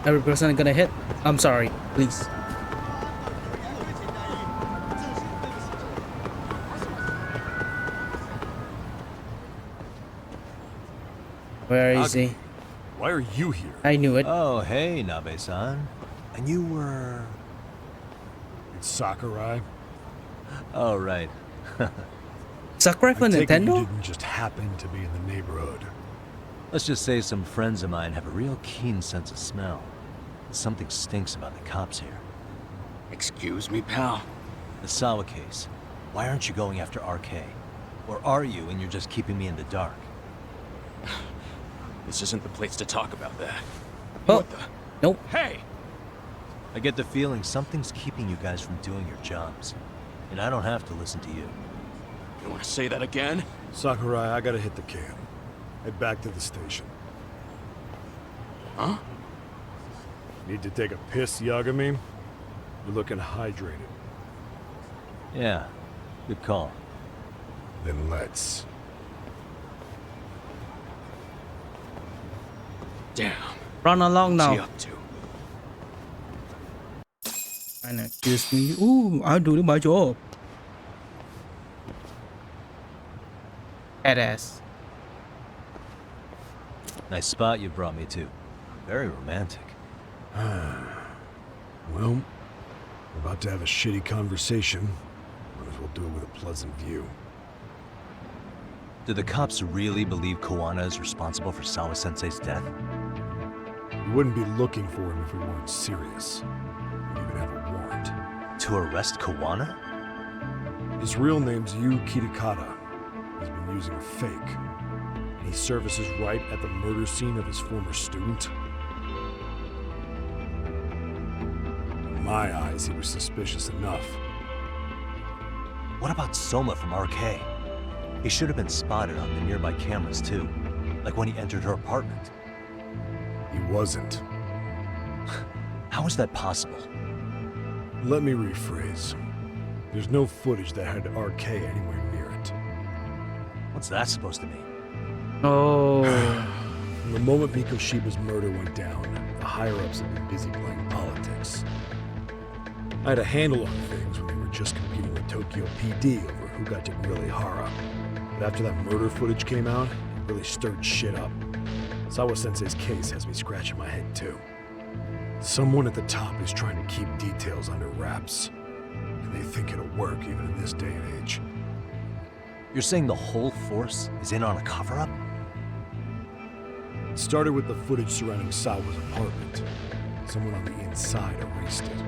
Every person gonna hit. I'm sorry, please. Where is he? Why are you here? I knew it. Oh, hey, Nabe-san. And you were... It's Sakurai. Oh, right. Sakurai for I take it you Nintendo? didn't just happen to be in the neighborhood. Let's just say some friends of mine have a real keen sense of smell. Something stinks about the cops here. Excuse me, pal? The Sawa case. Why aren't you going after RK? Or are you and you're just keeping me in the dark? This isn't the place to talk about that. Oh, What the? nope. Hey! I get the feeling something's keeping you guys from doing your jobs. And I don't have to listen to you. You want to say that again? Sakurai, I gotta hit the cam. Head back to the station. Huh? Need to take a piss, Yagami? You're looking hydrated. Yeah, good call. Then let's. Damn. Run along What's he now. up to? And accuse me. Ooh, I'm doing my job. Badass. Nice spot you brought me to. Very romantic. Well, we're about to have a shitty conversation. Might as well do it with a pleasant view. Do the cops really believe Kuwana is responsible for Sawa-sensei's death? We wouldn't be looking for him if we weren't serious. We even have a warrant. To arrest Kuwana? His real name's Yu Kitakata. He's been using a fake. And he services right at the murder scene of his former student. In my eyes, he was suspicious enough. What about Soma from RK? He should have been spotted on the nearby cameras too. Like when he entered her apartment. He wasn't. How is that possible? Let me rephrase. There's no footage that had RK anywhere near it. What's that supposed to mean? Oh. From the moment Mikoshiba's murder went down, the higher-ups have been busy playing politics. I had a handle on things when they were just competing with Tokyo PD over who got to grill Ihara. But after that murder footage came out, it really stirred shit up. Sawa-sensei's case has me scratching my head too. Someone at the top is trying to keep details under wraps. And they think it'll work even in this day and age. You're saying the whole force is in on a cover-up? It started with the footage surrounding Sawa's apartment. Someone on the inside erased it.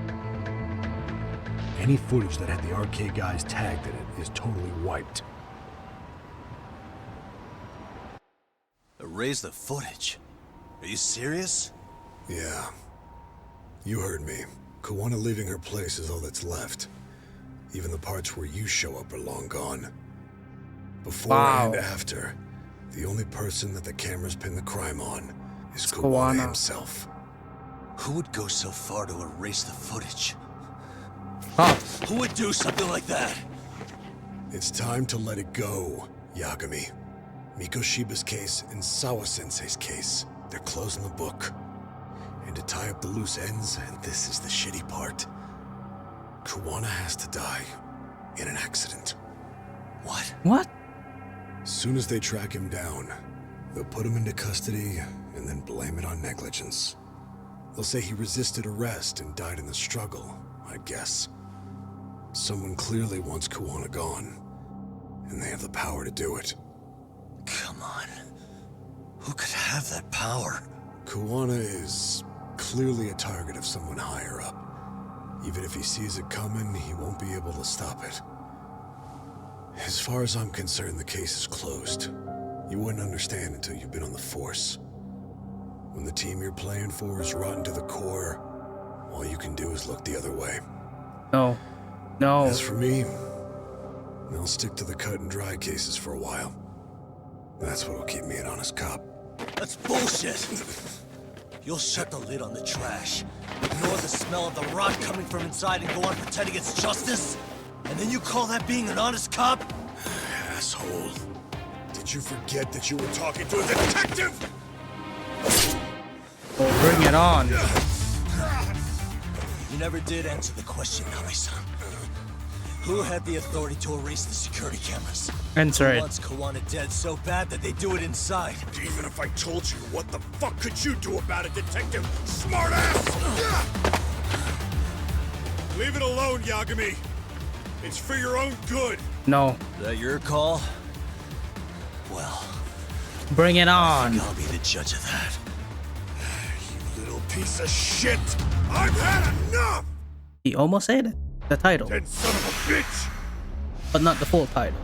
Any footage that had the RK guys tagged in it is totally wiped. Erase the footage? Are you serious? Yeah. You heard me. Kuwana leaving her place is all that's left. Even the parts where you show up are long gone. Before and after, the only person that the cameras pin the crime on is Kuwana himself. Who would go so far to erase the footage? Cops. Who would do something like that? It's time to let it go, Yagami. Mikoshiba's case and Sawa-sensei's case, they're closing the book. and to tie up the loose ends, and this is the shitty part, Kuwana has to die in an accident. What? What? Soon as they track him down, they'll put him into custody and then blame it on negligence. They'll say he resisted arrest and died in the struggle, I guess. Someone clearly wants Kuwana gone, and they have the power to do it. Come on. Who could have that power? Kuwana is clearly a target of someone higher up. Even if he sees it coming, he won't be able to stop it. As far as I'm concerned, the case is closed. You wouldn't understand until you've been on the force. When the team you're playing for is rotten to the core, all you can do is look the other way. No. No. As for me, I'll stick to the cut and dry cases for a while. That's what'll keep me an honest cop. That's bullshit! You'll shut the lid on the trash, ignore the smell of the rot coming from inside, and go on pretending it's justice? And then you call that being an honest cop? Asshole. Did you forget that you were talking to a detective? Oh, bring it on. You never did answer the question, Nami-san. Who had the authority to erase the security cameras? Answer it. Who wants Kuwana dead so bad that they do it inside? Even if I told you, what the fuck could you do about it, detective? Smartass! Leave it alone, Yagami. It's for your own good. No. Is that your call? Well, bring it on. I'll be the judge of that. You little piece of shit! I've had enough! He almost said it. The title. Dead son of a bitch! But not the full title.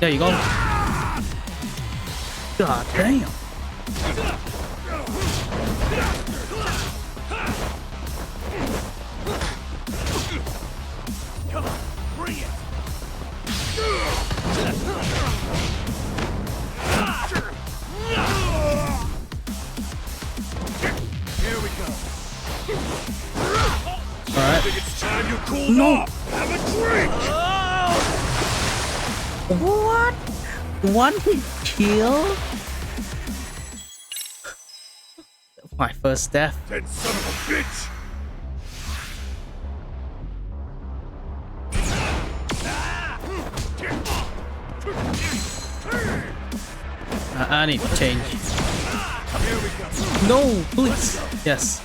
There you go. God damn. Come on, bring it! Here we go. Alright. I think it's time you cooled off. Have a drink! What? One kill? My first death. Dead son of a bitch! I need to change. No, please. Yes.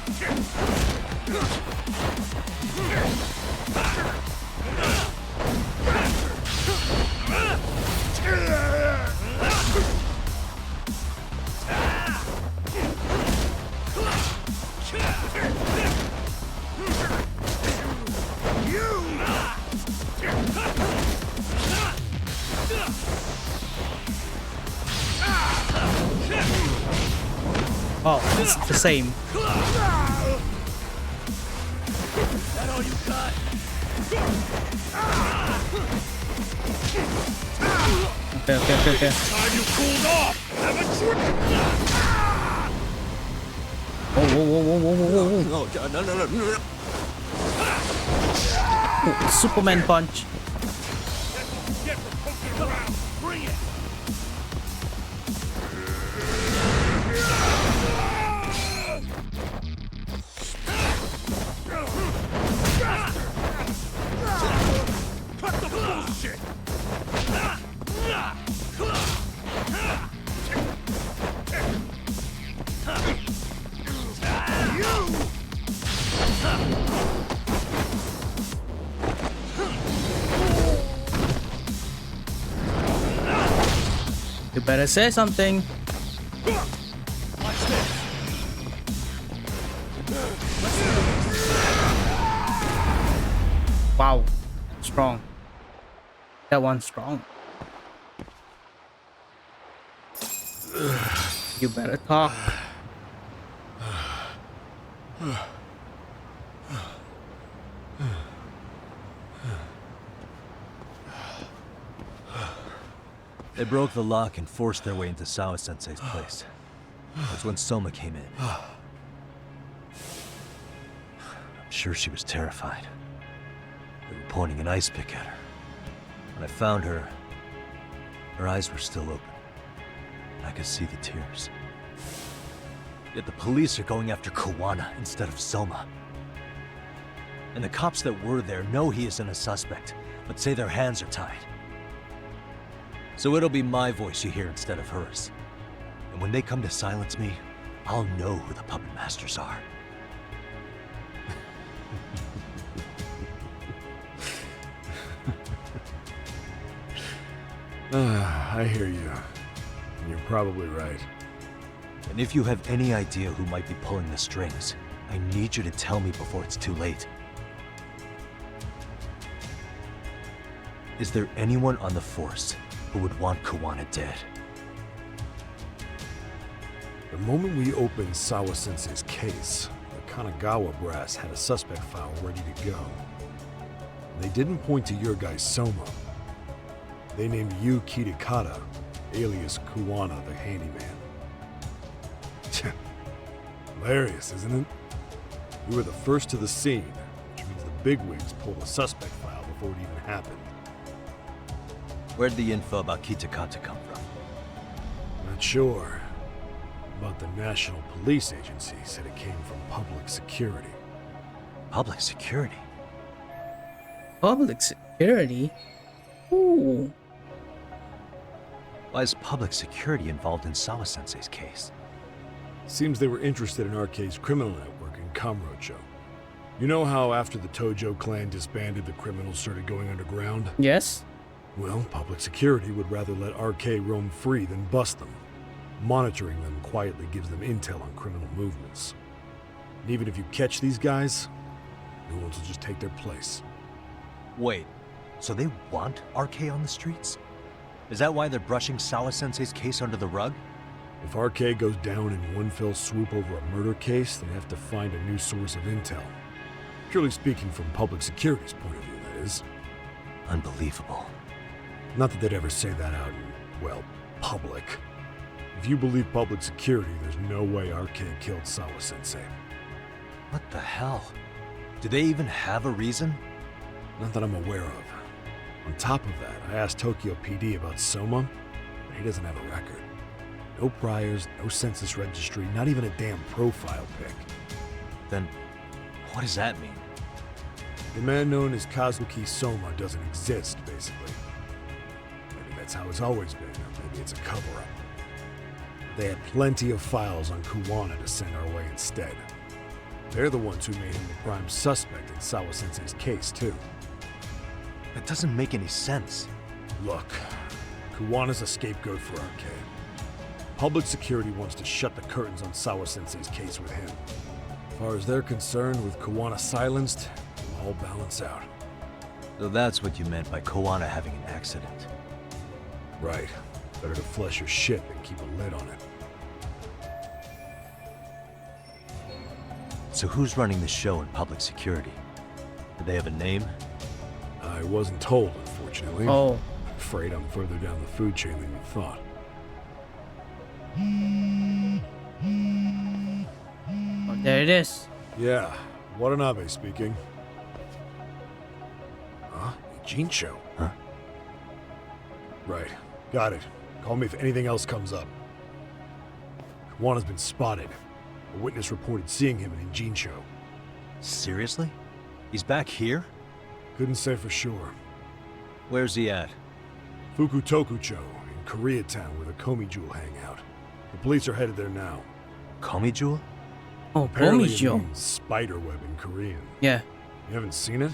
Oh, it's the same. That all you got? Okay. Time you cooled off. Have a drink. Whoa. No, no. Oh, Superman punch. Get for poking around. Bring it! Cut the bullshit! You better say something. Wow. Strong. That one's strong. You better talk. They broke the lock and forced their way into Sawa-sensei's place. That's when Soma came in. I'm sure she was terrified. They were pointing an ice pick at her. When I found her, her eyes were still open. I could see the tears. Yet the police are going after Kuwana instead of Soma. And the cops that were there know he isn't a suspect, but say their hands are tied. So it'll be my voice you hear instead of hers. And when they come to silence me, I'll know who the puppet masters are. I hear you. You're probably right. And if you have any idea who might be pulling the strings, I need you to tell me before it's too late. Is there anyone on the force who would want Kuwana dead? The moment we opened Sawa-sensei's case, the Kanagawa brass had a suspect file ready to go. They didn't point to your guy Soma. They named you Kitakata, alias Kuwana the handyman. Hilarious, isn't it? We were the first to the scene, which means the bigwigs pulled a suspect file before it even happened. Where'd the info about Kitakata come from? Not sure. But the National Police Agency said it came from public security. Public security? Public security? Ooh. Why is public security involved in Sawa-sensei's case? Seems they were interested in RK's criminal network in Kamurocho. You know how after the Tojo clan disbanded, the criminals started going underground? Yes. Well, public security would rather let RK roam free than bust them. Monitoring them quietly gives them intel on criminal movements. And even if you catch these guys, new ones will just take their place. Wait, so they want RK on the streets? Is that why they're brushing Sawa-sensei's case under the rug? If RK goes down in one fell swoop over a murder case, they have to find a new source of intel. Purely speaking, from public security's point of view, that is. Unbelievable. Not that they'd ever say that out in, well, public. If you believe public security, there's no way RK killed Sawa-sensei. What the hell? Do they even have a reason? Not that I'm aware of. On top of that, I asked Tokyo PD about Soma, but he doesn't have a record. No priors, no census registry, not even a damn profile pic. Then, what does that mean? The man known as Kazuki Soma doesn't exist, basically. Maybe that's how it's always been, or maybe it's a cover-up. They had plenty of files on Kuwana to send our way instead. They're the ones who made him the prime suspect in Sawa-sensei's case, too. That doesn't make any sense. Look, Kuwana's a scapegoat for RK. Public security wants to shut the curtains on Sawa-sensei's case with him. As far as they're concerned, with Kuwana silenced, it'll all balance out. So that's what you meant by Kuwana having an accident. Right. Better to flush your shit than keep a lid on it. So who's running the show in public security? Do they have a name? I wasn't told, unfortunately. Oh. I'm afraid I'm further down the food chain than you thought. Oh, there it is. Yeah, Watanabe speaking. Huh? Jincho? Huh? Right. Got it. Call me if anything else comes up. Kuwana's been spotted. A witness reported seeing him in Jincho. Seriously? He's back here? Couldn't say for sure. Where's he at? Fukutokucho, in Koreatown, where the Komi Jewel hang out. The police are headed there now. Komi Jewel? Oh, Apparently Komi it Jewel. means spider web in Korean. Yeah. You haven't seen it?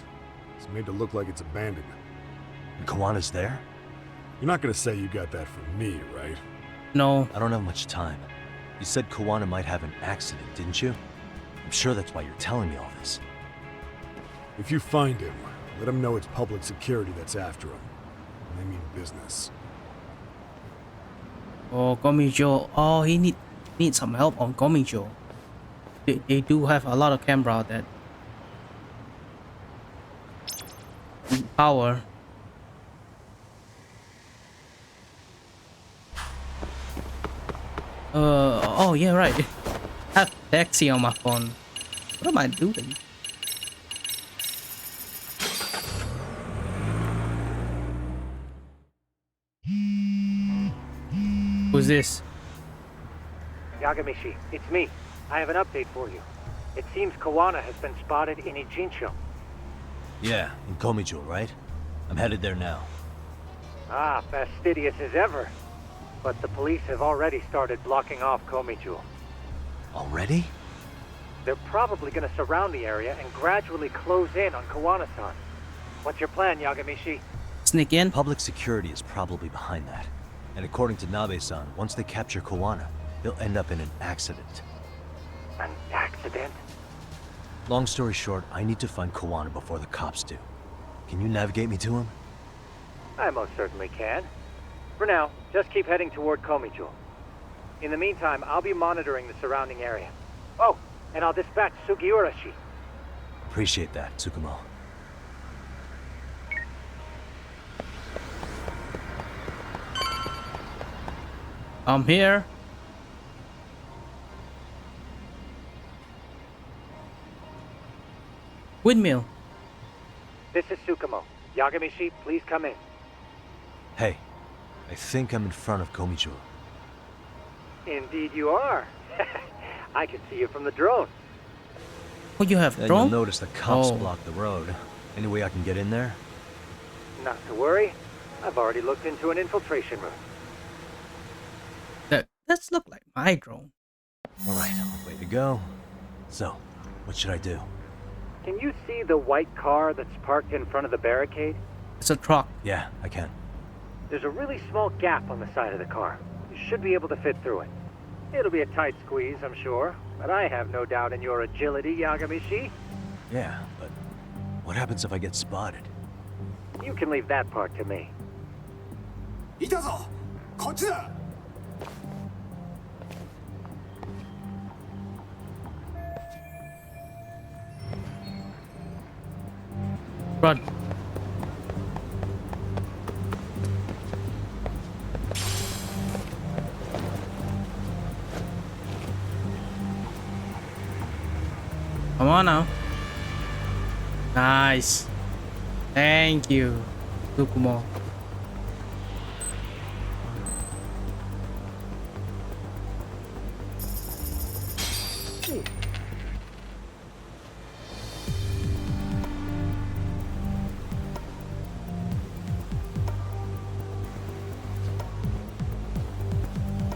It's made to look like it's abandoned. And Kuwana's there? You're not gonna say you got that from me, right? No. I don't have much time. You said Kuwana might have an accident, didn't you? I'm sure that's why you're telling me all this. If you find him, let him know it's public security that's after him. And they mean business. Oh, Gomijo. Oh, he needs some help on Gomijo. They do have a lot of camera that power. Oh yeah, right. I have taxi on my phone. What am I doing? Who's this? Yagamishi, it's me. I have an update for you. It seems Kuwana has been spotted in Ijincho. Yeah, in Komijul, right? I'm headed there now. Ah, fastidious as ever. But the police have already started blocking off Komijul. Already? They're probably going to surround the area and gradually close in on Kuwana-san. What's your plan, Yagamishi? Sneak in? Public security is probably behind that. And according to Nabe-san, once they capture Kuwana, he'll end up in an accident. An accident? Long story short, I need to find Kuwana before the cops do. Can you navigate me to him? I most certainly can. For now, just keep heading toward Komijul. In the meantime, I'll be monitoring the surrounding area. Oh, and I'll dispatch Sugiurashi. Appreciate that, Tsukumo. I'm here. Windmill. This is Tsukumo. Yagamishi, please come in. Hey, I think I'm in front of Komijul. Indeed you are. I can see you from the drone. Oh, you have And drone? you'll notice the cops Oh. block the road. Any way I can get in there? Not to worry. I've already looked into an infiltration route. That's look like my drone. Alright, way to go. So, what should I do? Can you see the white car that's parked in front of the barricade? It's a truck. Yeah, I can. There's a really small gap on the side of the car. You should be able to fit through it. It'll be a tight squeeze, I'm sure, but I have no doubt in your agility, Yagamishi. Yeah, but what happens if I get spotted? You can leave that part to me. いたぞこっちだ Run. Come on now. Nice. Thank you, Tsukumo.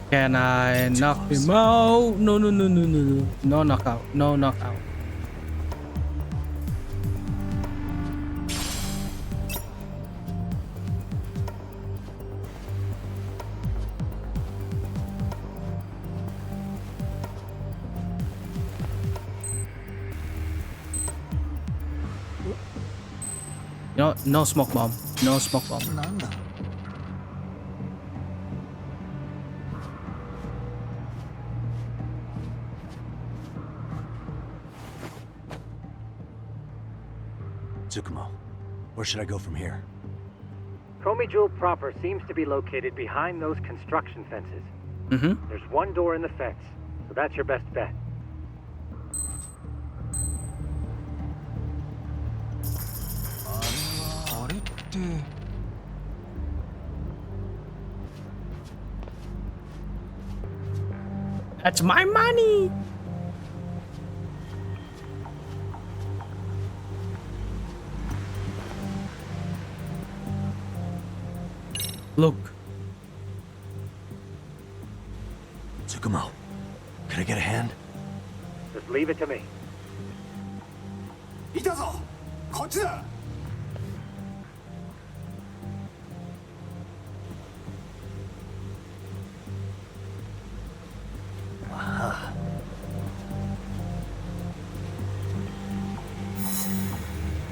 Can I knock him out? No, no, no, no, no, no. No knockout. No knockout. No, no smoke bomb. No smoke bomb. Tsukumo, where should I go from here? Komijul proper seems to be located behind those construction fences. Mm-hmm. There's one door in the fence, so that's your best bet. That's my money. Look. Tsukumo, can I get a hand? Just leave it to me. いたぞこっちだ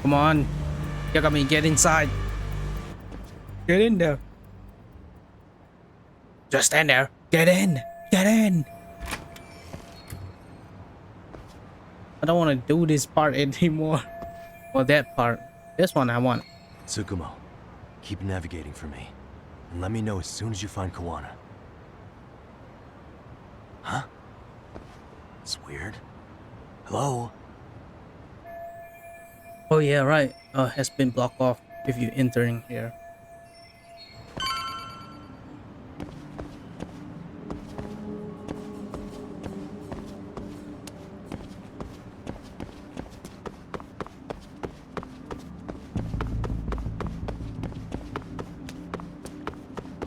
Come on. Yagami, get inside. Get in there. Just stand there. Get in. Get in. I don't want to do this part anymore. Or that part. This one I want. Tsukumo, keep navigating for me. And let me know as soon as you find Kuwana. Huh? It's weird. Hello? Oh yeah, right. Has been blocked off if you're entering here.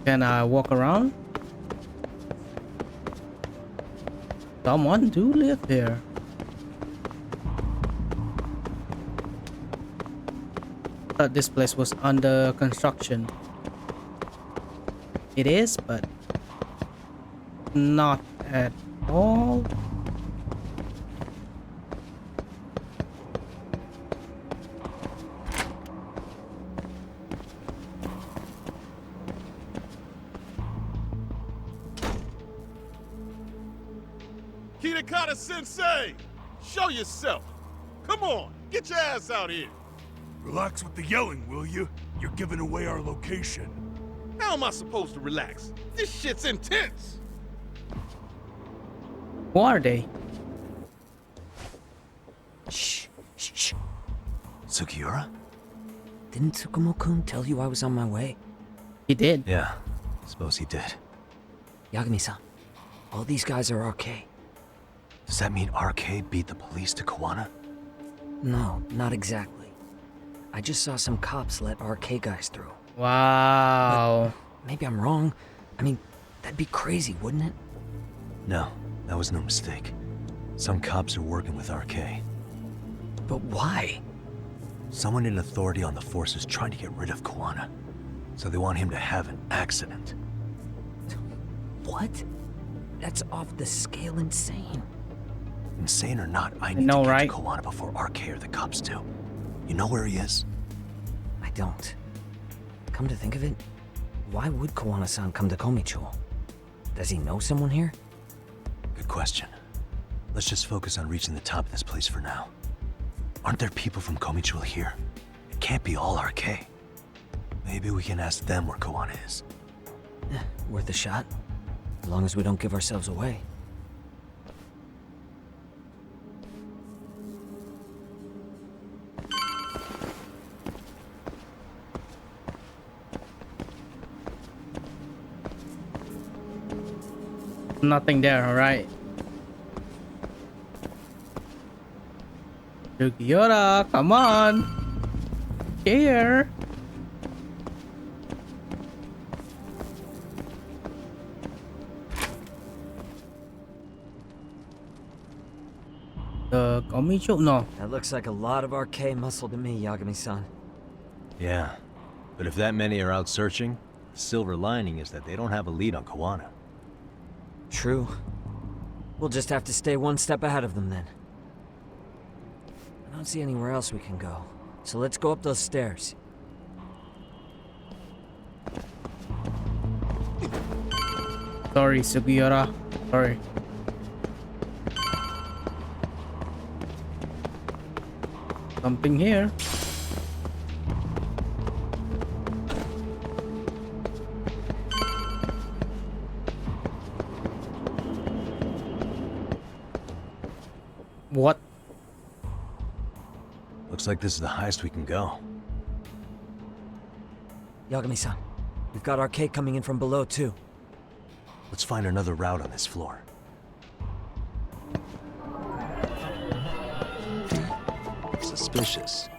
Can I walk around? Someone do live here. Thought this place was under construction. It is, but not at all. Kitakata Sensei! Show yourself! Come on, get your ass out here! Relax with the yelling, will you? You're giving away our location. How am I supposed to relax? This shit's intense! Who are they? Shh, shh, shh. Sugiura? Didn't Tsukumo-kun tell you I was on my way? He did. Yeah, suppose he did. Yagami-san, all these guys are RK. Does that mean RK beat the police to Kuwana? No, not exactly. I just saw some cops let RK guys through. Wow. But maybe I'm wrong. I mean, that'd be crazy, wouldn't it? No, that was no mistake. Some cops are working with RK. But why? Someone in authority on the force is trying to get rid of Kuwana. So they want him to have an accident. What? That's off the scale insane. Insane or not, I need to get to Kuwana before RK or the cops do. You know where he is? I don't. Come to think of it, why would Kuwana-san come to Komicho? Does he know someone here? Good question. Let's just focus on reaching the top of this place for now. Aren't there people from Komicho here? It can't be all RK. Maybe we can ask them where Kuwana is. Worth a shot. As long as we don't give ourselves away. Nothing there, alright. Sugiura, come on! Here! The Komicho? No. That looks like a lot of RK muscle to me, Yagami-san. Yeah, but if that many are out searching, the silver lining is that they don't have a lead on Kuwana. True. We'll just have to stay one step ahead of them then. I don't see anywhere else we can go, so let's go up those stairs. Sorry, Sugiura. Sorry. Something here. What? Looks like this is the highest we can go. Yagami-san, we've got RK coming in from below too. Let's find another route on this floor. Suspicious.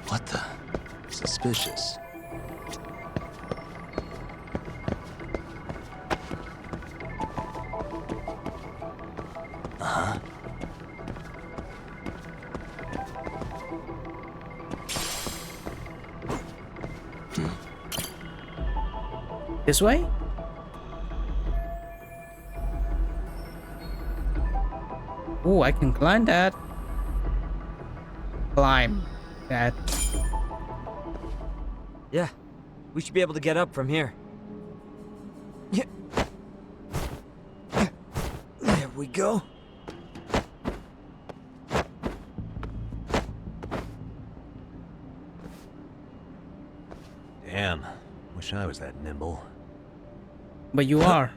What the? Suspicious. Uh-huh. This way? Oh, I can climb that. Climb that. Yeah, we should be able to get up from here. Yeah. There we go. Damn, wish I was that nimble. But you are.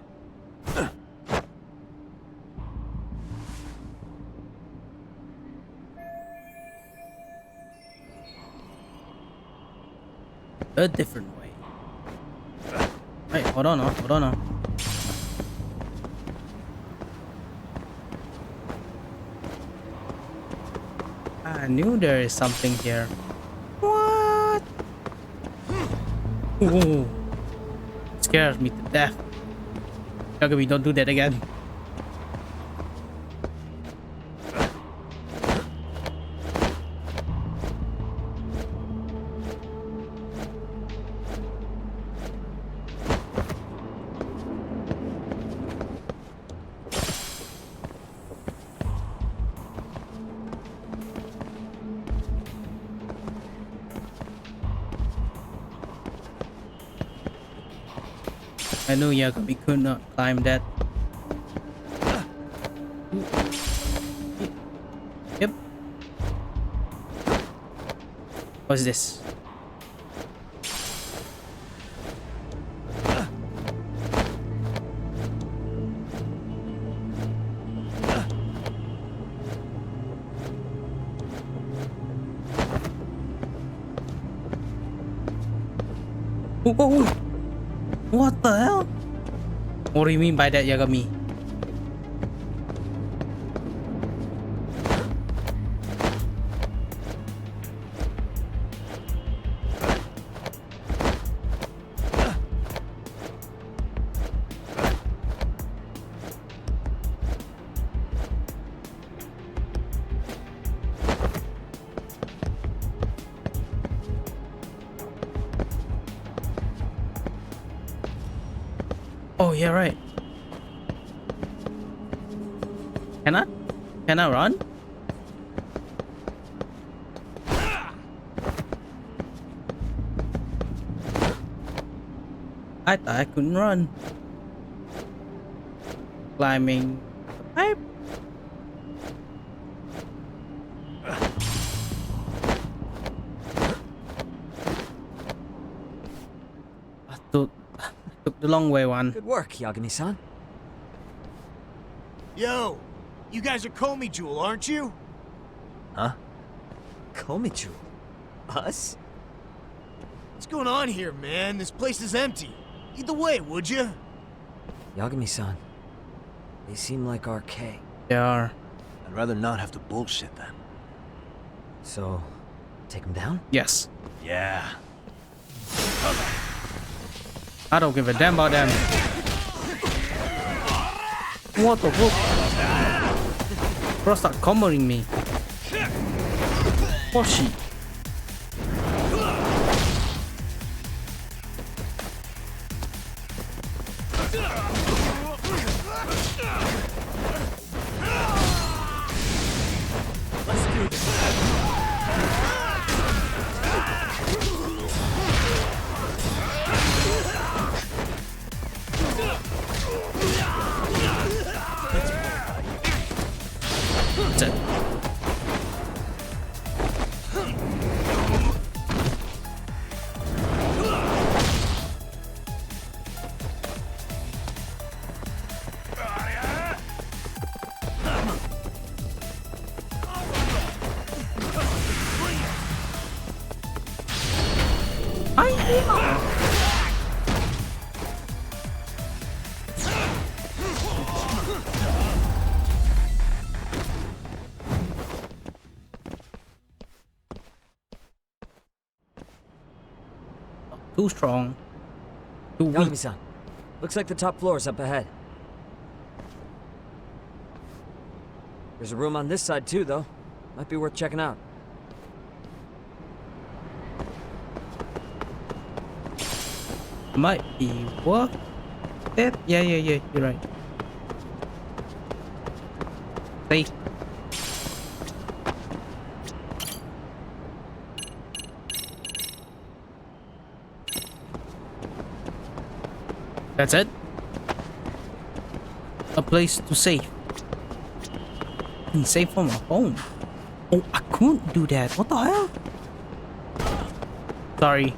A different way. Hey, hold on, hold on. I knew there is something here. What? Ooh, scares me to death. Yagami, don't do that again. I knew Yagami could not climb that. Yep. What's this? Oh, what the hell? What do you mean by that, Yagami? Oh, yeah, right. Can I? Can I run? I thought I couldn't run. Climbing the pipe. I took the long way one. Good work, Yagami-san. Yo, you guys are Comey Jewel, aren't you? Huh? Komichu? Us? What's going on here, man? This place is empty. Lead the way, would you? Yagami-san. They seem like RK. They are. I'd rather not have to bullshit then. So, take them down? Yes. Yeah. I don't give a damn about them. What the fuck? Bro, start comboing me. What's she? That's it. Too strong. Too weak. Yagami-san. Looks like the top floor is up ahead. There's a room on this side too, though. Might be worth checking out. Might be what? That? Yeah, you're right. Safe. That's it? A place to save. I can save from my phone. Oh, I couldn't do that. What the hell? Sorry.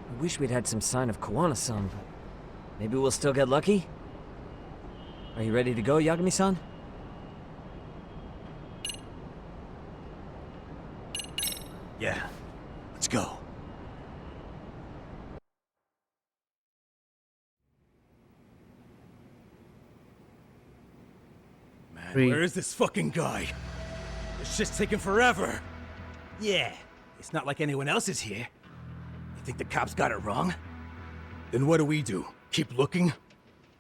I wish we'd had some sign of Kuwana-san, but maybe we'll still get lucky? Are you ready to go, Yagami-san? Yeah. Let's go. Man, 3. Where is this fucking guy? This shit's taking forever. Yeah, it's not like anyone else is here. You think the cops got it wrong? Then what do? Keep looking?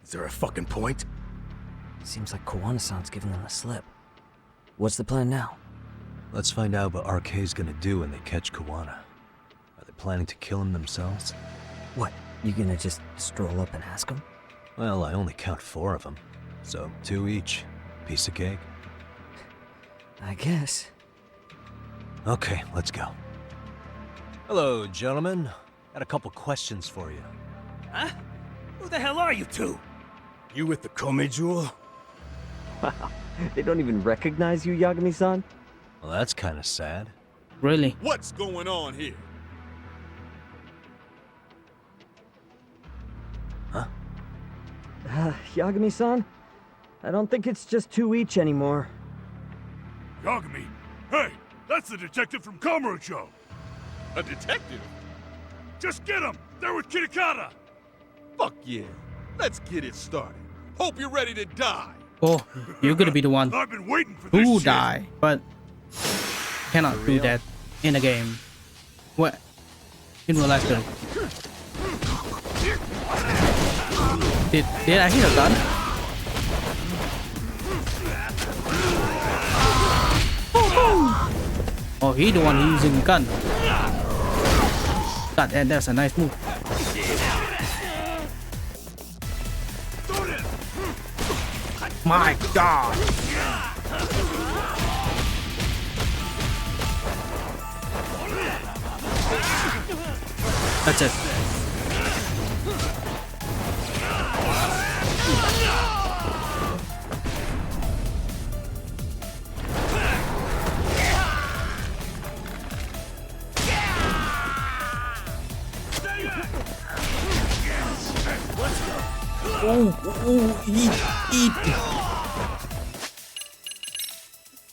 Is there a fucking point? Seems like Kuwana-san's giving them the slip. What's the plan now? Let's find out what RK's gonna do when they catch Kuwana. Are they planning to kill him themselves? What, you gonna just stroll up and ask him? Well, I only count 4 of them, so 2 each. Piece of cake. I guess. Okay, let's go. Hello, gentlemen. Got a couple questions for you. Huh? Who the hell are you two? You with the Kome jewel? Wow, they don't even recognize you, Yagami-san? Well, that's kind of sad. Really? What's going on here? Huh? Yagami-san? I don't think it's just 2 each anymore. Yagami! Hey! That's the detective from Kamurocho! A detective? Just get him! They're with Kitakata! Fuck yeah. Let's get it started. Hope you're ready to die. Oh, you're gonna be the one I've been waiting for this who shit. die, but cannot do that in a game. What? In real life, though. Did I hit a gun? Oh, he the one using the gun. God, and that's a nice move. My God. That's it. Oh, eat.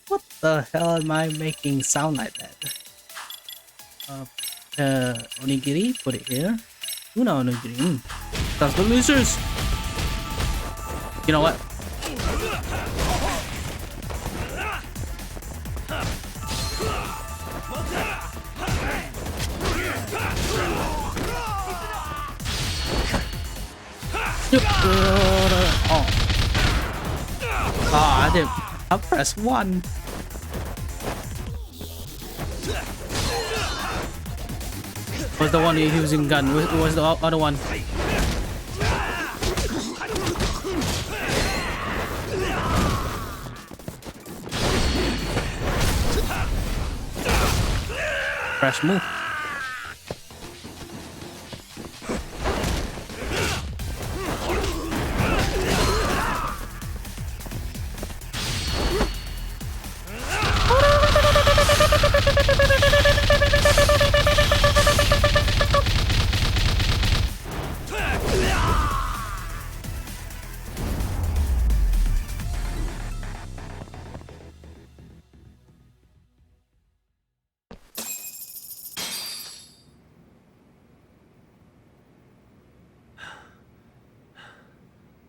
What the hell am I making sound like that? Onigiri, put it here. Tuna onigiri. That's delicious. You know what? I did. I pressed 1. Was the one using gun? Was the other one? Press move.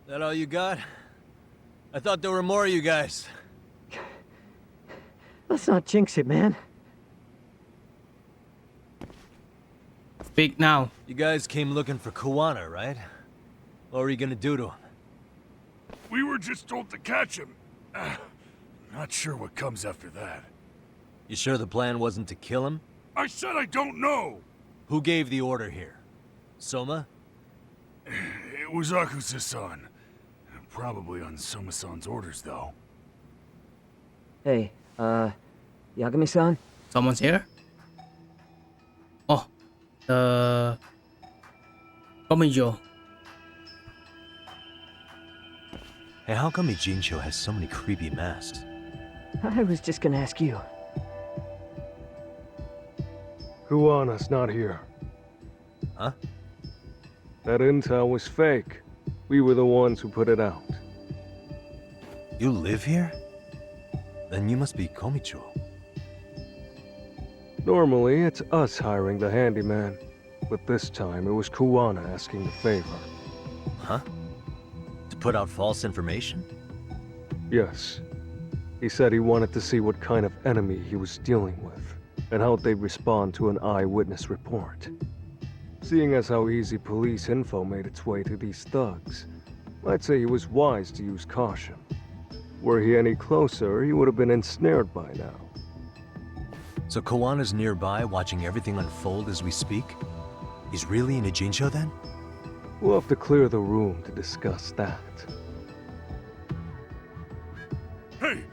That all you got? I thought there were more of you guys. Let's not jinx it, man. Speak now. You guys came looking for Kuwana, right? What were you gonna do to him? We were just told to catch him. Not sure what comes after that. You sure the plan wasn't to kill him? I said I don't know! Who gave the order here? Soma? It was Akusa-san. Probably on Soma-san's orders, though. Hey, Yagami-san? Someone's here? Oh, the Komijo. Hey, how come Ijincho has so many creepy masks? I was just gonna ask you. Kuwana's not here. Huh? That intel was fake. We were the ones who put it out. You live here? Then you must be Komicho. Normally, it's us hiring the handyman. But this time, it was Kuwana asking the favor. Huh? To put out false information? Yes. He said he wanted to see what kind of enemy he was dealing with, and how they'd respond to an eyewitness report. Seeing as how easy police info made its way to these thugs, I'd say he was wise to use caution. Were he any closer, he would have been ensnared by now. So Kuwana's nearby, watching everything unfold as we speak? He's really in Ijincho then? We'll have to clear the room to discuss that. Hey,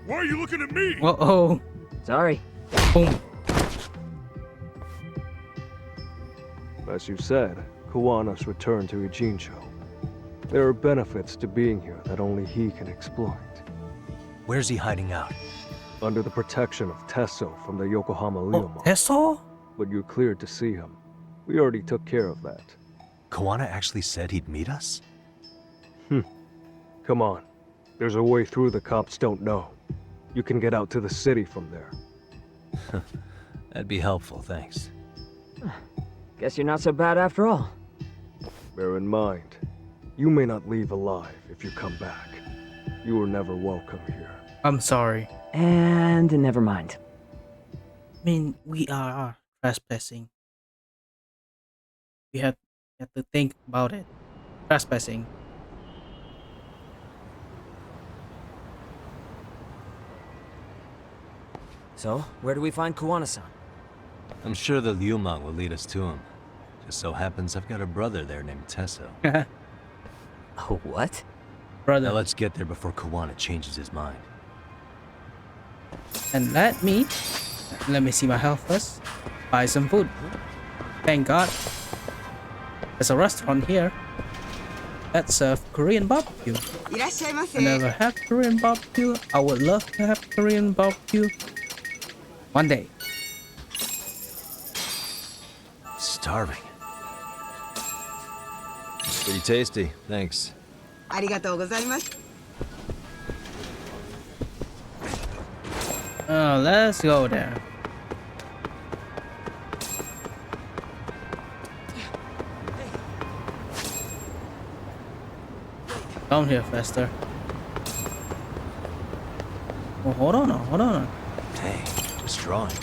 why are you looking at me? Uh-oh. Sorry. Boom. As you said, Kuwana's returned to Ijincho. There are benefits to being here that only he can exploit. Where's he hiding out? Under the protection of Tesso from the Yokohama Ryuman. Tesso? But you're cleared to see him. We already took care of that. Kuwana actually said he'd meet us? Come on. There's a way through the cops don't know. You can get out to the city from there. That'd be helpful, thanks. Guess you're not so bad after all. Bear in mind, you may not leave alive if you come back. You were never welcome here. I'm sorry. And never mind. I mean, we are trespassing. We have to think about it. Trespassing. So, where do we find Kuwana-san? I'm sure the Ryuman will lead us to him. Just so happens I've got a brother there named Tesso. Oh, what? Brother. Now let's get there before Kuwana changes his mind. And let me see my health first. Buy some food. Thank God. There's a restaurant here that serves Korean barbecue. I never had Korean barbecue. I would love to have Korean barbecue one day. Starving. It's pretty tasty, thanks. Oh, let's go there. Down here faster. Oh, hold on. Hey, it's drawing.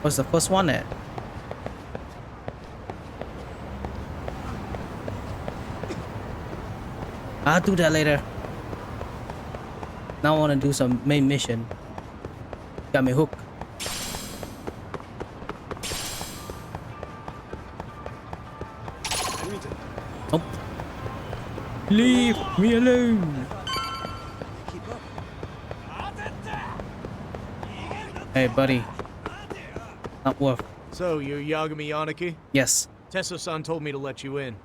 What's the first one at? I'll do that later. Now I want to do some main mission. Got me hooked. Oh. Leave me alone. Hey, buddy. Not worth. So, you're Yagami Yaniki? Yes. Tesso-san told me to let you in.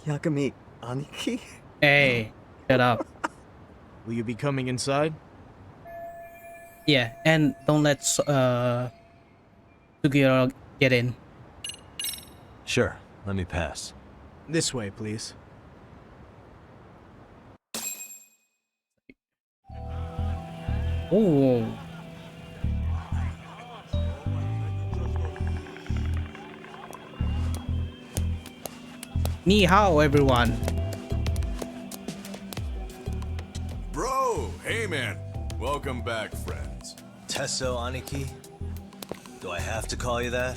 Yagami Aniki? Hey, shut up. Will you be coming inside? Yeah, and don't let Sugiyoro get in. Sure, let me pass. This way, please. Oh. Ni hao, everyone. Bro, hey man. Welcome back, friends. Tesso Aniki? Do I have to call you that?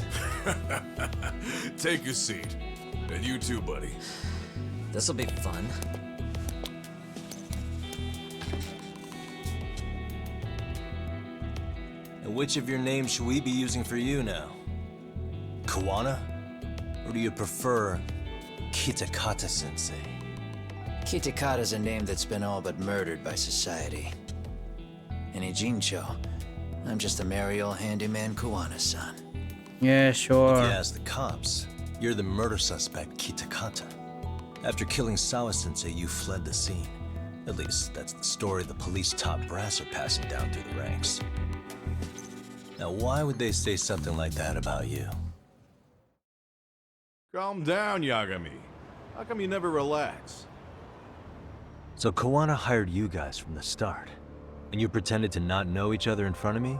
Take your seat. And you too, buddy. This'll be fun. And which of your names should we be using for you now? Kuwana? Or do you prefer Kitakata-sensei? Kitakata's a name that's been all but murdered by society. In Ijincho, I'm just a merry old handyman Kuwana-san. Yeah, sure. If you ask the cops, you're the murder suspect Kitakata. After killing Sawa-sensei, you fled the scene. At least, that's the story the police top brass are passing down through the ranks. Now, why would they say something like that about you? Calm down, Yagami. How come you never relax? So Kuwana hired you guys from the start, and you pretended to not know each other in front of me?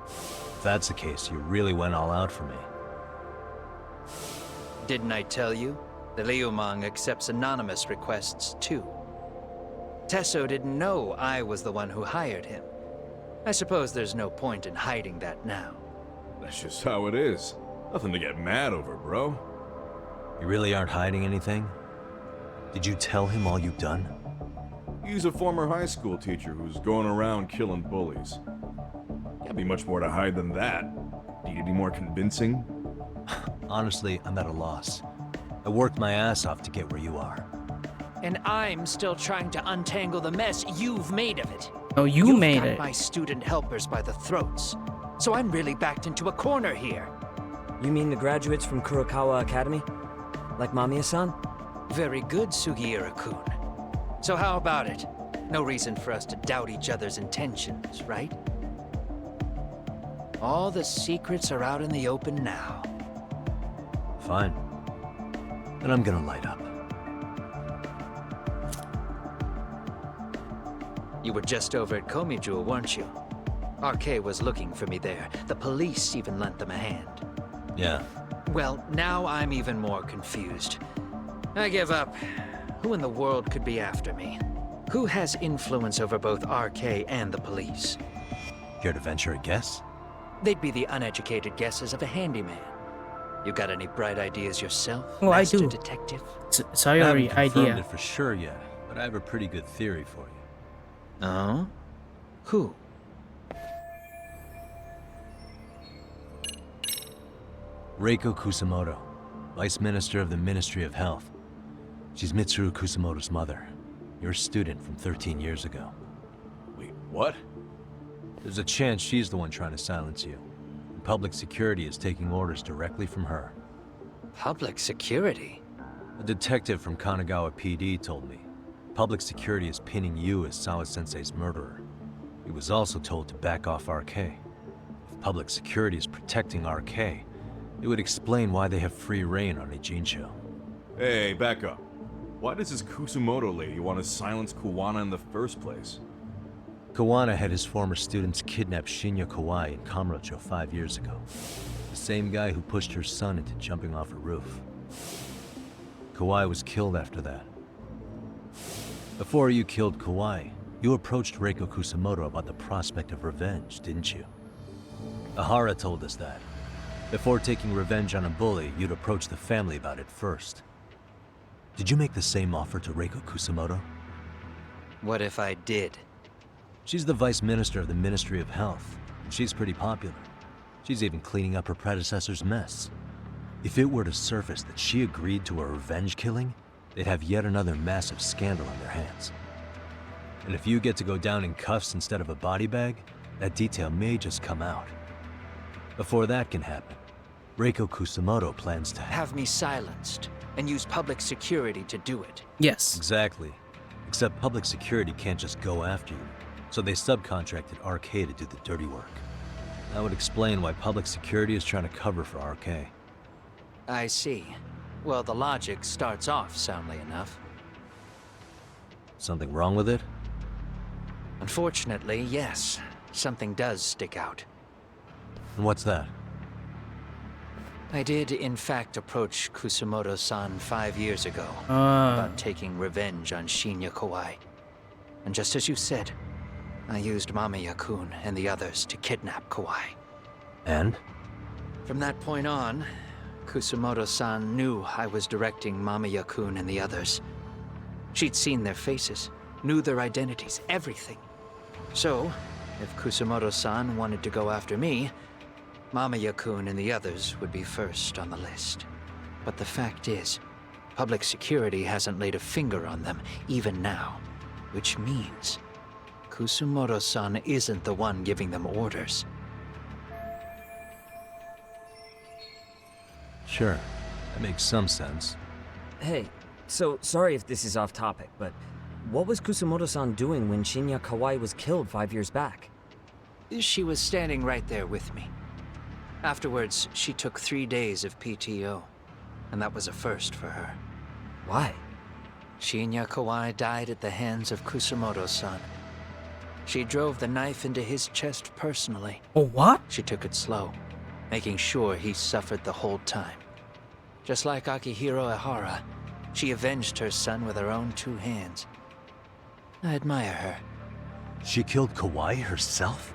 If that's the case, you really went all out for me. Didn't I tell you? The Ryuman accepts anonymous requests, too. Tesso didn't know I was the one who hired him. I suppose there's no point in hiding that now. That's just how it is. Nothing to get mad over, bro. You really aren't hiding anything? Did you tell him all you've done? He's a former high school teacher who's going around killing bullies. Can't be much more to hide than that. Need any more convincing? Honestly, I'm at a loss. I worked my ass off to get where you are. And I'm still trying to untangle the mess you've made of it. Oh, you've made got it. my student helpers by the throats. So I'm really backed into a corner here. You mean the graduates from Kurokawa Academy? Like Mamiya-san? Very good, Sugiura-kun. So how about it? No reason for us to doubt each other's intentions, right? All the secrets are out in the open now. Fine. Then I'm gonna light up. You were just over at Komijul, weren't you? RK was looking for me there. The police even lent them a hand. Yeah. Well, now I'm even more confused. I give up. Who in the world could be after me? Who has influence over both RK and the police? Care to venture a guess? They'd be the uneducated guesses of a handyman. You got any bright ideas yourself, Oh, I Master do. Detective? Sorry, I haven't confirmed idea. it for sure yet, but I have a pretty good theory for you. Oh? Who? Reiko Kusamoto, Vice Minister of the Ministry of Health. She's Mitsuru Kusamoto's mother, your student from 13 years ago. Wait, what? There's a chance she's the one trying to silence you. And public security is taking orders directly from her. Public security? A detective from Kanagawa PD told me. Public security is pinning you as Sawa-sensei's murderer. He was also told to back off RK. If public security is protecting RK, it would explain why they have free reign on Ijincho. Hey, back up. Why does this Kusumoto lady want to silence Kuwana in the first place? Kuwana had his former students kidnap Shinya Kawai in Kamurocho 5 years ago. The same guy who pushed her son into jumping off a roof. Kawai was killed after that. Before you killed Kawai, you approached Reiko Kusamoto about the prospect of revenge, didn't you? Ahara told us that. Before taking revenge on a bully, you'd approach the family about it first. Did you make the same offer to Reiko Kusamoto? What if I did? She's the Vice Minister of the Ministry of Health, and she's pretty popular. She's even cleaning up her predecessor's mess. If it were to surface that she agreed to a revenge killing, they'd have yet another massive scandal on their hands. And if you get to go down in cuffs instead of a body bag, that detail may just come out. Before that can happen, Reiko Kusamoto plans to Have me silenced, and use public security to do it. Yes. Exactly. Except public security can't just go after you, so they subcontracted RK to do the dirty work. That would explain why public security is trying to cover for RK. I see. Well, the logic starts off soundly enough. Something wrong with it? Unfortunately, yes. Something does stick out. And what's that? I did, in fact, approach Kusumoto-san 5 years ago about taking revenge on Shinya Kawai. And just as you said, I used Mamiya-kun and the others to kidnap Kawai. And? From that point on, Kusumoto-san knew I was directing Mamiya-kun and the others. She'd seen their faces, knew their identities, everything. So, if Kusumoto-san wanted to go after me, Mamiya-kun and the others would be first on the list. But the fact is, public security hasn't laid a finger on them, even now. Which means, Kusumoto-san isn't the one giving them orders. Sure, that makes some sense. Hey, so sorry if this is off topic, but what was Kusumoto-san doing when Shinya Kawai was killed 5 years back? She was standing right there with me. Afterwards, she took 3 days of PTO, and that was a first for her. Why? Shinya Kawai died at the hands of Kusumoto-san. She drove the knife into his chest personally. Oh, what? She took it slow, making sure he suffered the whole time. Just like Akihiro Ehara, she avenged her son with her own 2 hands. I admire her. She killed Kawaii herself?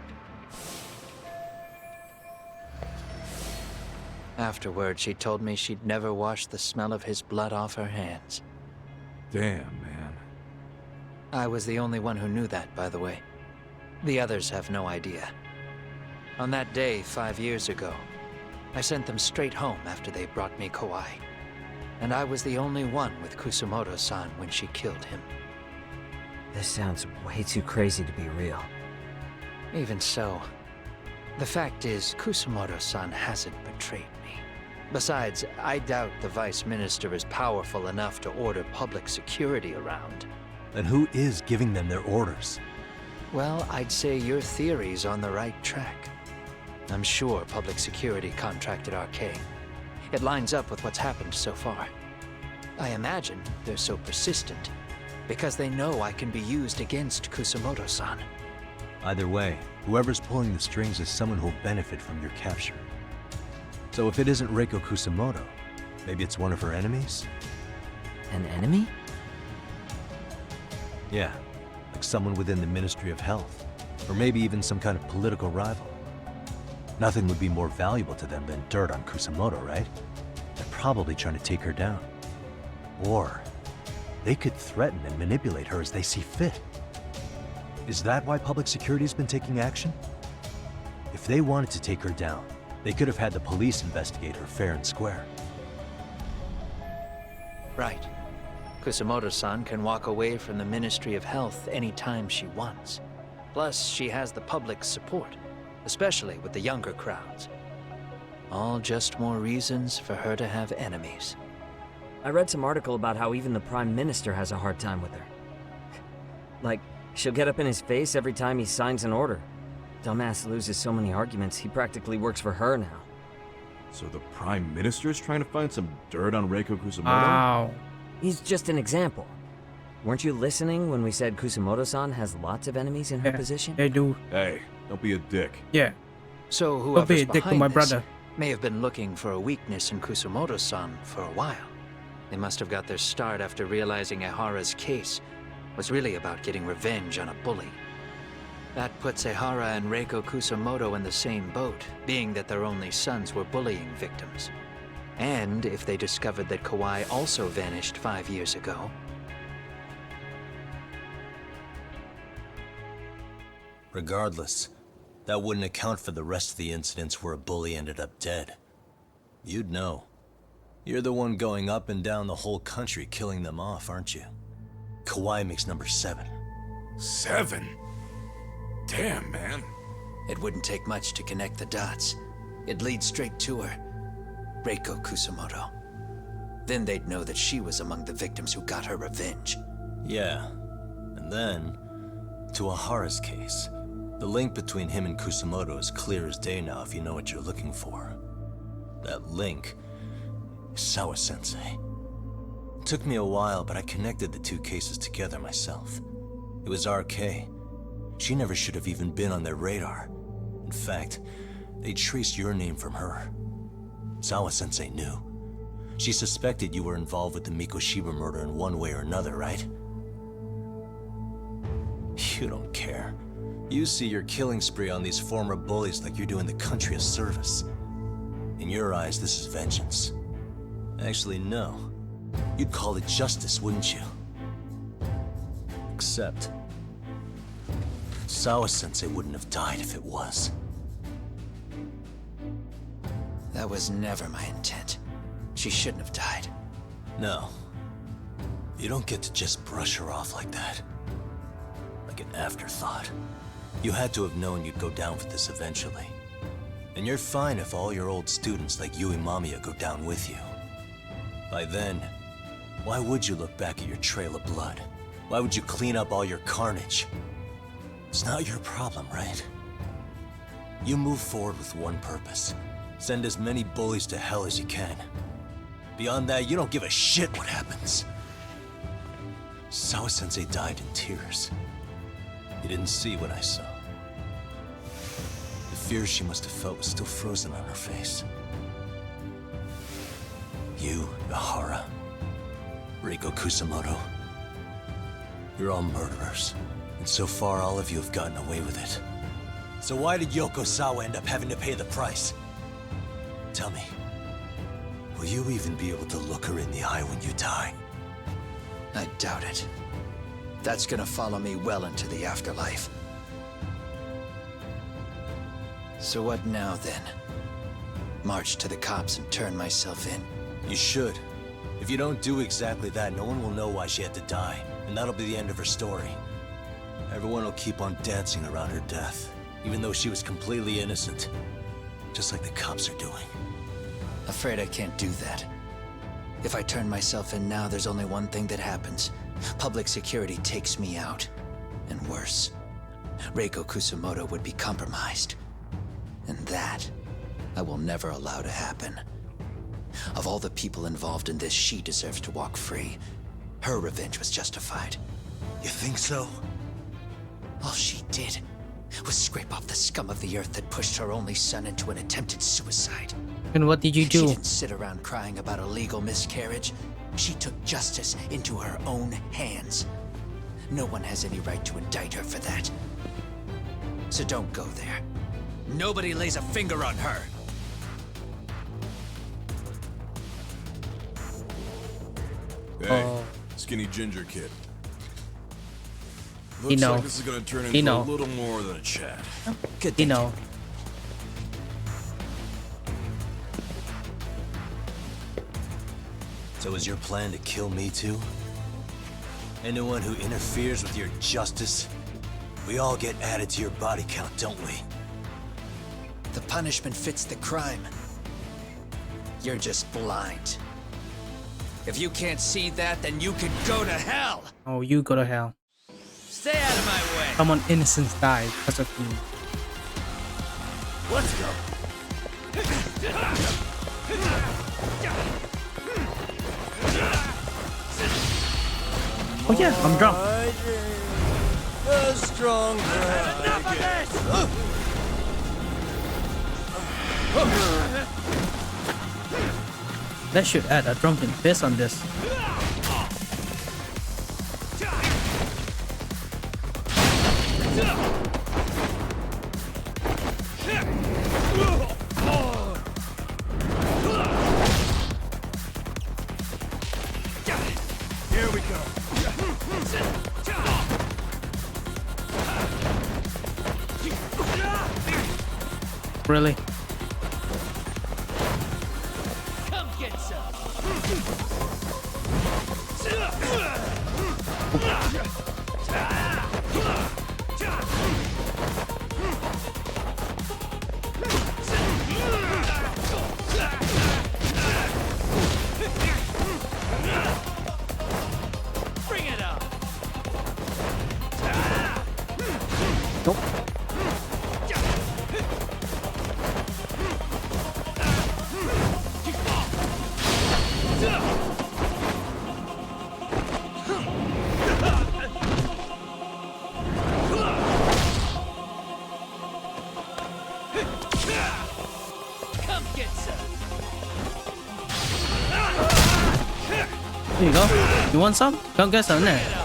Afterward, she told me she'd never wash the smell of his blood off her hands. Damn, man. I was the only one who knew that, by the way. The others have no idea. On that day, 5 years ago, I sent them straight home after they brought me Kawaii. And I was the only one with Kusumoto-san when she killed him. This sounds way too crazy to be real. Even so, the fact is, Kusumoto-san hasn't betrayed me. Besides, I doubt the Vice Minister is powerful enough to order public security around. Then who is giving them their orders? Well, I'd say your theory's on the right track. I'm sure public security contracted RK. It lines up with what's happened so far. I imagine they're so persistent because they know I can be used against Kusumoto-san. Either way, whoever's pulling the strings is someone who'll benefit from your capture. So if it isn't Reiko Kusumoto, maybe it's one of her enemies? An enemy? Yeah, like someone within the Ministry of Health, or maybe even some kind of political rival. Nothing would be more valuable to them than dirt on Kusumoto, right? They're probably trying to take her down. Or they could threaten and manipulate her as they see fit. Is that why public security's been taking action? If they wanted to take her down, they could have had the police investigate her fair and square. Right. Kusumoto-san can walk away from the Ministry of Health anytime she wants. Plus, she has the public's support, especially with the younger crowds. All just more reasons for her to have enemies. I read some article about how even the Prime Minister has a hard time with her. Like, she'll get up in his face every time he signs an order. Dumbass loses so many arguments, he practically works for her now. So the Prime Minister's trying to find some dirt on Reiko Kusumoto? Wow. He's just an example. Weren't you listening when we said Kusumoto-san has lots of enemies in her position? They do. Hey, don't be a dick. Yeah. So Don't whoever's be a dick to behind my this brother. may have been looking for a weakness in Kusumoto-san for a while. They must have got their start after realizing Ehara's case was really about getting revenge on a bully. That puts Ehara and Reiko Kusumoto in the same boat, being that their only sons were bullying victims. And if they discovered that Kawaii also vanished 5 years ago. Regardless, that wouldn't account for the rest of the incidents where a bully ended up dead. You'd know. You're the one going up and down the whole country killing them off, aren't you? Kawaii makes number 7. 7? Damn, man. It wouldn't take much to connect the dots. It'd lead straight to her. Reiko Kusumoto. Then they'd know that she was among the victims who got her revenge. Yeah. And then, to Ehara's case. The link between him and Kusumoto is clear as day now if you know what you're looking for. That link is Sawa-sensei. It took me a while, but I connected the two cases together myself. It was RK. She never should have even been on their radar. In fact, they traced your name from her. Sawa-sensei knew. She suspected you were involved with the Mikoshiba murder in one way or another, right? You don't care. You see your killing spree on these former bullies like you're doing the country a service. In your eyes, this is vengeance. Actually, no. You'd call it justice, wouldn't you? Except, Sawa-sensei wouldn't have died if it was. That was never my intent. She shouldn't have died. No. You don't get to just brush her off like that. Like an afterthought. You had to have known you'd go down for this eventually. And you're fine if all your old students like Yui Mamiya go down with you. By then, why would you look back at your trail of blood? Why would you clean up all your carnage? It's not your problem, right? You move forward with one purpose. Send as many bullies to hell as you can. Beyond that, you don't give a shit what happens. Sawa-sensei died in tears. You didn't see what I saw. The fear she must have felt was still frozen on her face. You, Ehara, Reiko Kusumoto. You're all murderers. And so far, all of you have gotten away with it. So why did Yoko Sawa end up having to pay the price? Tell me. Will you even be able to look her in the eye when you die? I doubt it. That's gonna follow me well into the afterlife. So what now, then? March to the cops and turn myself in? You should. If you don't do exactly that, no one will know why she had to die. And that'll be the end of her story. Everyone will keep on dancing around her death, even though she was completely innocent. Just like the cops are doing. Afraid I can't do that. If I turn myself in now, there's only one thing that happens. Public security takes me out. And worse, Reiko Kusumoto would be compromised. And that, I will never allow to happen. Of all the people involved in this, she deserves to walk free. Her revenge was justified. You think so? All she did was scrape off the scum of the earth that pushed her only son into an attempted suicide. And what did you do? She didn't sit around crying about a legal miscarriage. She took justice into her own hands. No one has any right to indict her for that. So don't go there. Nobody lays a finger on her. Hey, skinny ginger kid. He Looks know. like this is gonna turn He into a know. little more than a chat. Good You know. So is your plan to kill me too? Anyone who interferes with your justice, we all get added to your body count, don't we? The punishment fits the crime. You're just blind. If you can't see that, then you can go to hell! Oh, you go to hell. Stay out of my way! Someone innocent died because of you. Let's go! Oh yeah, I'm drunk. Enough of this! That should add a drunken fist on this. Here we go. Really? Come get some! Bring it up! Nope. Come get some! Here you go. You want some? Come get some there.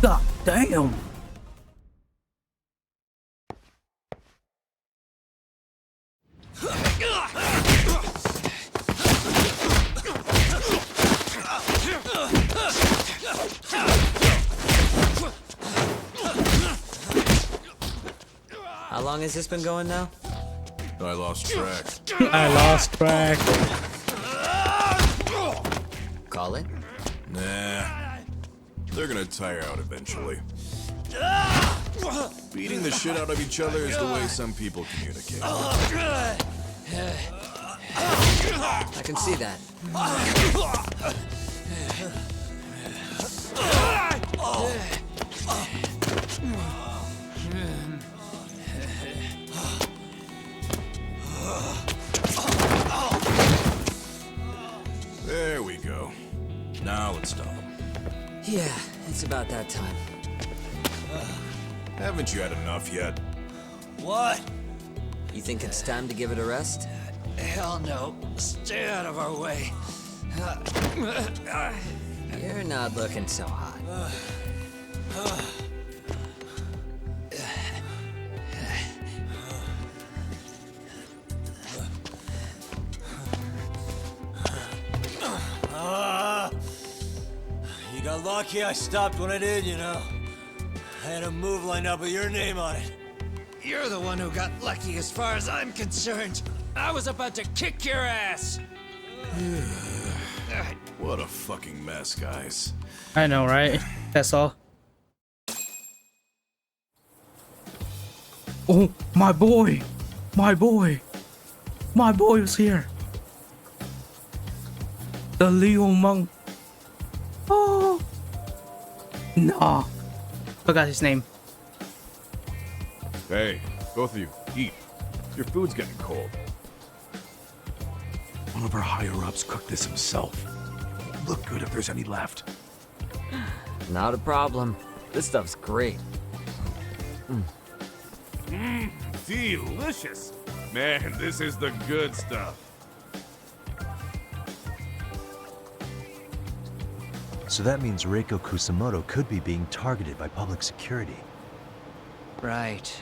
God damn. How long has this been going now? I lost track. I lost track. Call it? Nah. They're gonna tire out eventually. Beating the shit out of each other is the way some people communicate. I can see that. There we go. Now let's stop him. Yeah, it's about that time. Haven't you had enough yet? What? You think it's time to give it a rest? Hell no. Stay out of our way. You're not looking so hot. You got lucky I stopped when I did, you know. I had a move lined up with your name on it. You're the one who got lucky as far as I'm concerned. I was about to kick your ass. What a fucking mess, guys. I know, right? That's all. Oh, my boy! My boy! My boy was here! The Leo monk. Oh! Nah. Forgot his name. Hey, both of you, eat. Your food's getting cold. One of our higher-ups cooked this himself. Look good if there's any left. Not a problem. This stuff's great. Delicious. Man, this is the good stuff. So that means Reiko Kusamoto could be being targeted by public security. Right.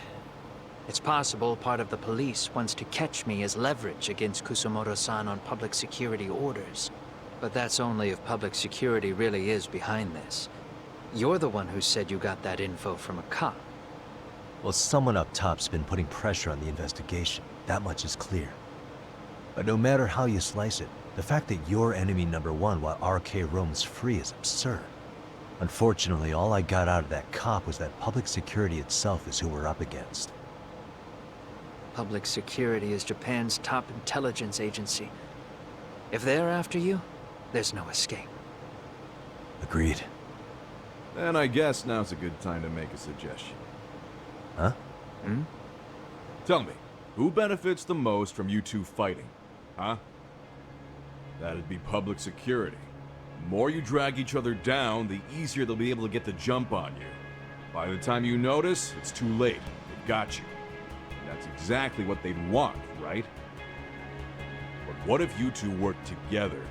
It's possible part of the police wants to catch me as leverage against Kusamoto-san on public security orders. But that's only if public security really is behind this. You're the one who said you got that info from a cop. Well, someone up top's been putting pressure on the investigation. That much is clear. But no matter how you slice it, the fact that you're enemy number one while RK roams free is absurd. Unfortunately, all I got out of that cop was that public security itself is who we're up against. Public security is Japan's top intelligence agency. If they're after you, there's no escape. Agreed. And I guess now's a good time to make a suggestion. Huh? Tell me, who benefits the most from you two fighting? Huh? That'd be public security. The more you drag each other down, the easier they'll be able to get the jump on you. By the time you notice, it's too late. They've got you. And that's exactly what they'd want, right? But what if you two work together?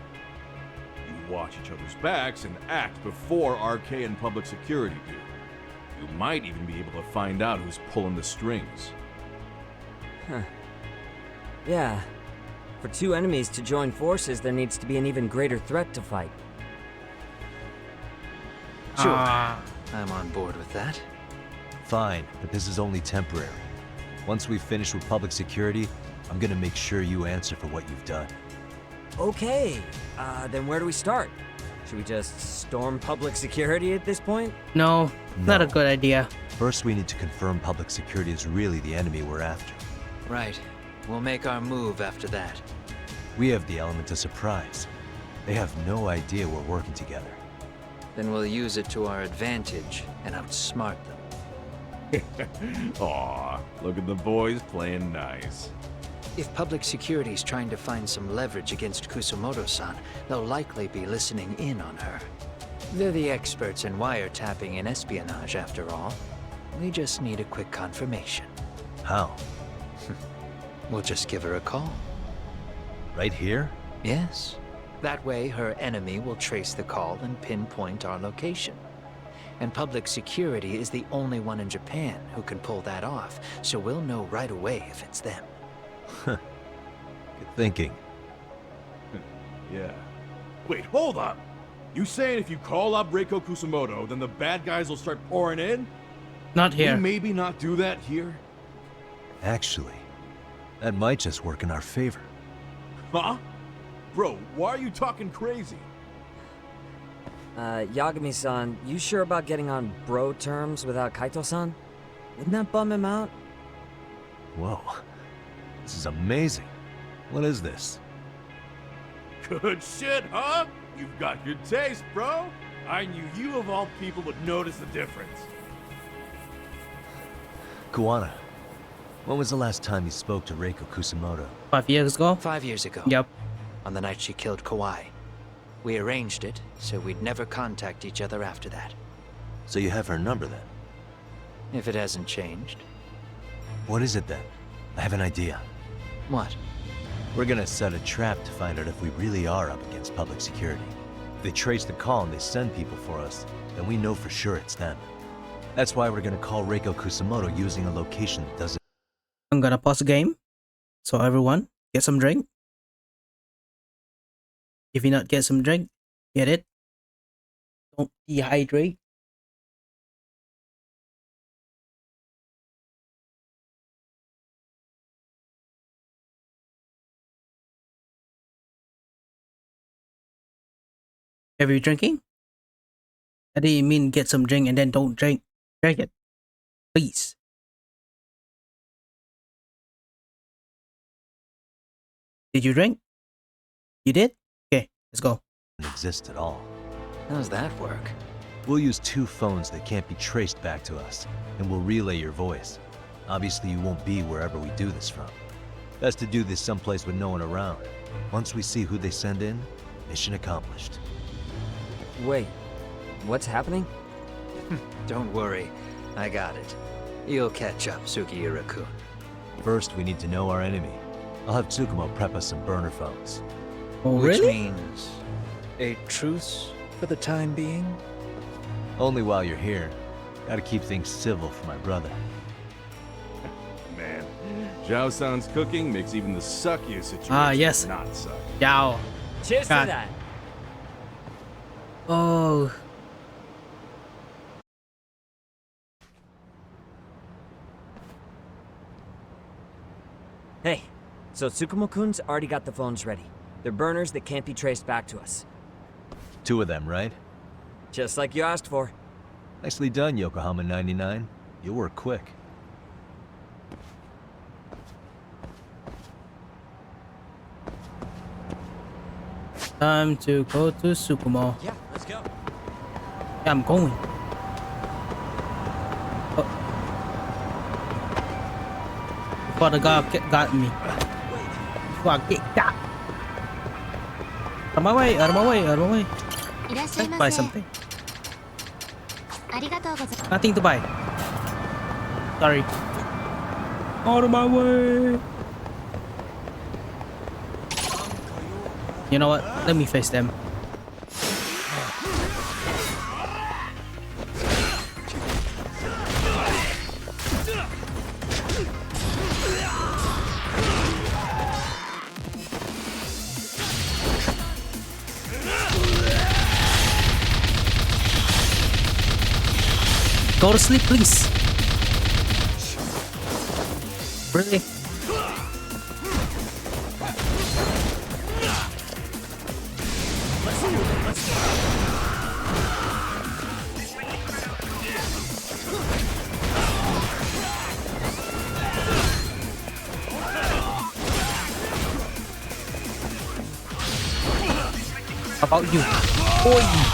You watch each other's backs and act before RK and public security do. You might even be able to find out who's pulling the strings. Huh. Yeah. For two enemies to join forces, there needs to be an even greater threat to fight. Sure. I'm on board with that. Fine, but this is only temporary. Once we finish with public security, I'm gonna make sure you answer for what you've done. Okay, then where do we start? Should we just storm public security at this point? No, not a good idea. First, we need to confirm public security is really the enemy we're after. Right. We'll make our move after that. We have the element of surprise. They have no idea we're working together. Then we'll use it to our advantage and outsmart them. Aw, look at the boys playing nice. If public security's trying to find some leverage against Kusamoto-san, they'll likely be listening in on her. They're the experts in wiretapping and espionage, after all. We just need a quick confirmation. How? We'll just give her a call. Right here? Yes. That way, her enemy will trace the call and pinpoint our location. And public security is the only one in Japan who can pull that off, so we'll know right away if it's them. Good thinking. Yeah. Wait, hold up! You saying if you call up Reiko Kusamoto, then the bad guys will start pouring in? Not here. Can we maybe not do that here? Actually, that might just work in our favor. Huh? Bro, why are you talking crazy? Yagami-san, you sure about getting on bro terms without Kaito-san? Wouldn't that bum him out? Whoa. This is amazing. What is this? Good shit, huh? You've got good taste, bro. I knew you of all people would notice the difference. Kuwana, when was the last time you spoke to Reiko Kusamoto? 5 years ago? 5 years ago. Yep. On the night she killed Kawai. We arranged it, so we'd never contact each other after that. So you have her number then? If it hasn't changed. What is it then? I have an idea. What? We're gonna set a trap to find out if we really are up against public security. If they trace the call and they send people for us, then we know for sure it's them. That's why we're gonna call Reiko Kusamoto using a location that doesn't... I'm gonna pause the game. So everyone, get some drink. If you not get some drink, get it. Don't dehydrate. Have you drinking? I didn't mean get some drink and then don't drink. Drink it. Please. Did you drink? You did? Okay, let's go. ...exist at all. How does that work? We'll use 2 phones that can't be traced back to us, and we'll relay your voice. Obviously, you won't be wherever we do this from. Best to do this someplace with no one around. Once we see who they send in, mission accomplished. Wait, what's happening? Don't worry, I got it. You'll catch up, Sugiura-kun. First, we need to know our enemy. I'll have Tsukumo prep us some burner phones. Oh, Which really? means a truce for the time being? Only while you're here. Gotta keep things civil for my brother. Man, Zhao-san's cooking makes even the suckiest situation yes. not suck. Yao. Cheers God. to that. Oh. Hey, so Tsukumo-kun's already got the phones ready. They're burners that can't be traced back to us. 2 of them, right? Just like you asked for. Nicely done, Yokohama 99. You work quick. Time to go to Tsukumo. Yeah, let's go. Yeah, I'm going. Oh. Before the guy got me. Before I get got. Out of my way, out of my way, out of my way. Let's buy something. Nothing to buy. Sorry. Out of my way. You know what? Let me face them. Go to sleep, please. Really? How about you? Oi!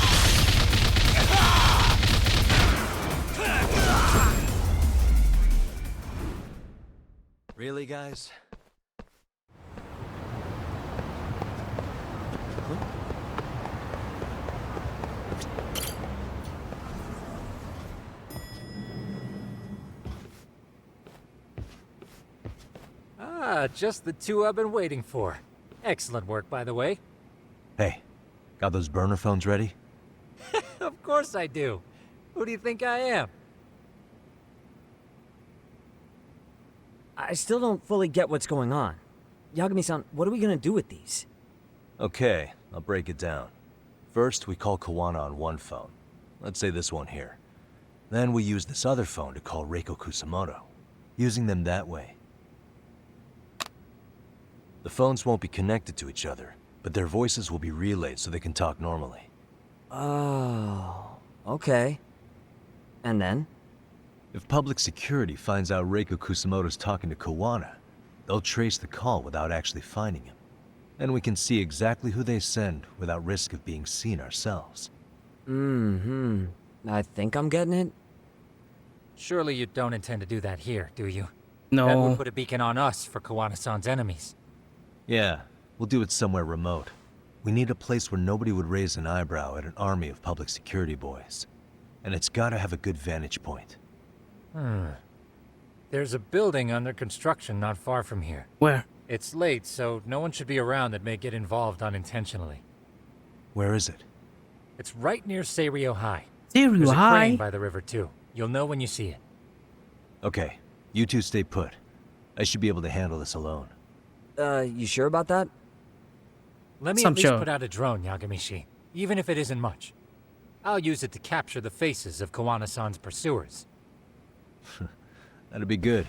Really, guys? Ah, just the 2 I've been waiting for. Excellent work, by the way. Hey, got those burner phones ready? Of course I do. Who do you think I am? I still don't fully get what's going on. Yagami-san, what are we gonna do with these? Okay, I'll break it down. First, we call Kuwana on one phone. Let's say this one here. Then we use this other phone to call Reiko Kusamoto. Using them that way. The phones won't be connected to each other, but their voices will be relayed so they can talk normally. Oh, okay. And then? If public security finds out Reiko Kusamoto's talking to Kuwana, They'll trace the call without actually finding him. And we can see exactly who they send without risk of being seen ourselves. I think I'm getting it. Surely you don't intend to do that here, do you? No. That would put a beacon on us for Kuwana-san's enemies. Yeah, we'll do it somewhere remote. We need a place where nobody would raise an eyebrow at an army of public security boys. And it's gotta have a good vantage point. There's a building under construction not far from here. Where? It's late, so no one should be around that may get involved unintentionally. Where is it? It's right near Seiryo High. Seiryo There's a High? crane by the river, too. You'll know when you see it. Okay, you two stay put. I should be able to handle this alone. You sure about that? Let me at least put out a drone, Yagamishi, even if it isn't much. I'll use it to capture the faces of Kuwana-san's pursuers. That'd be good.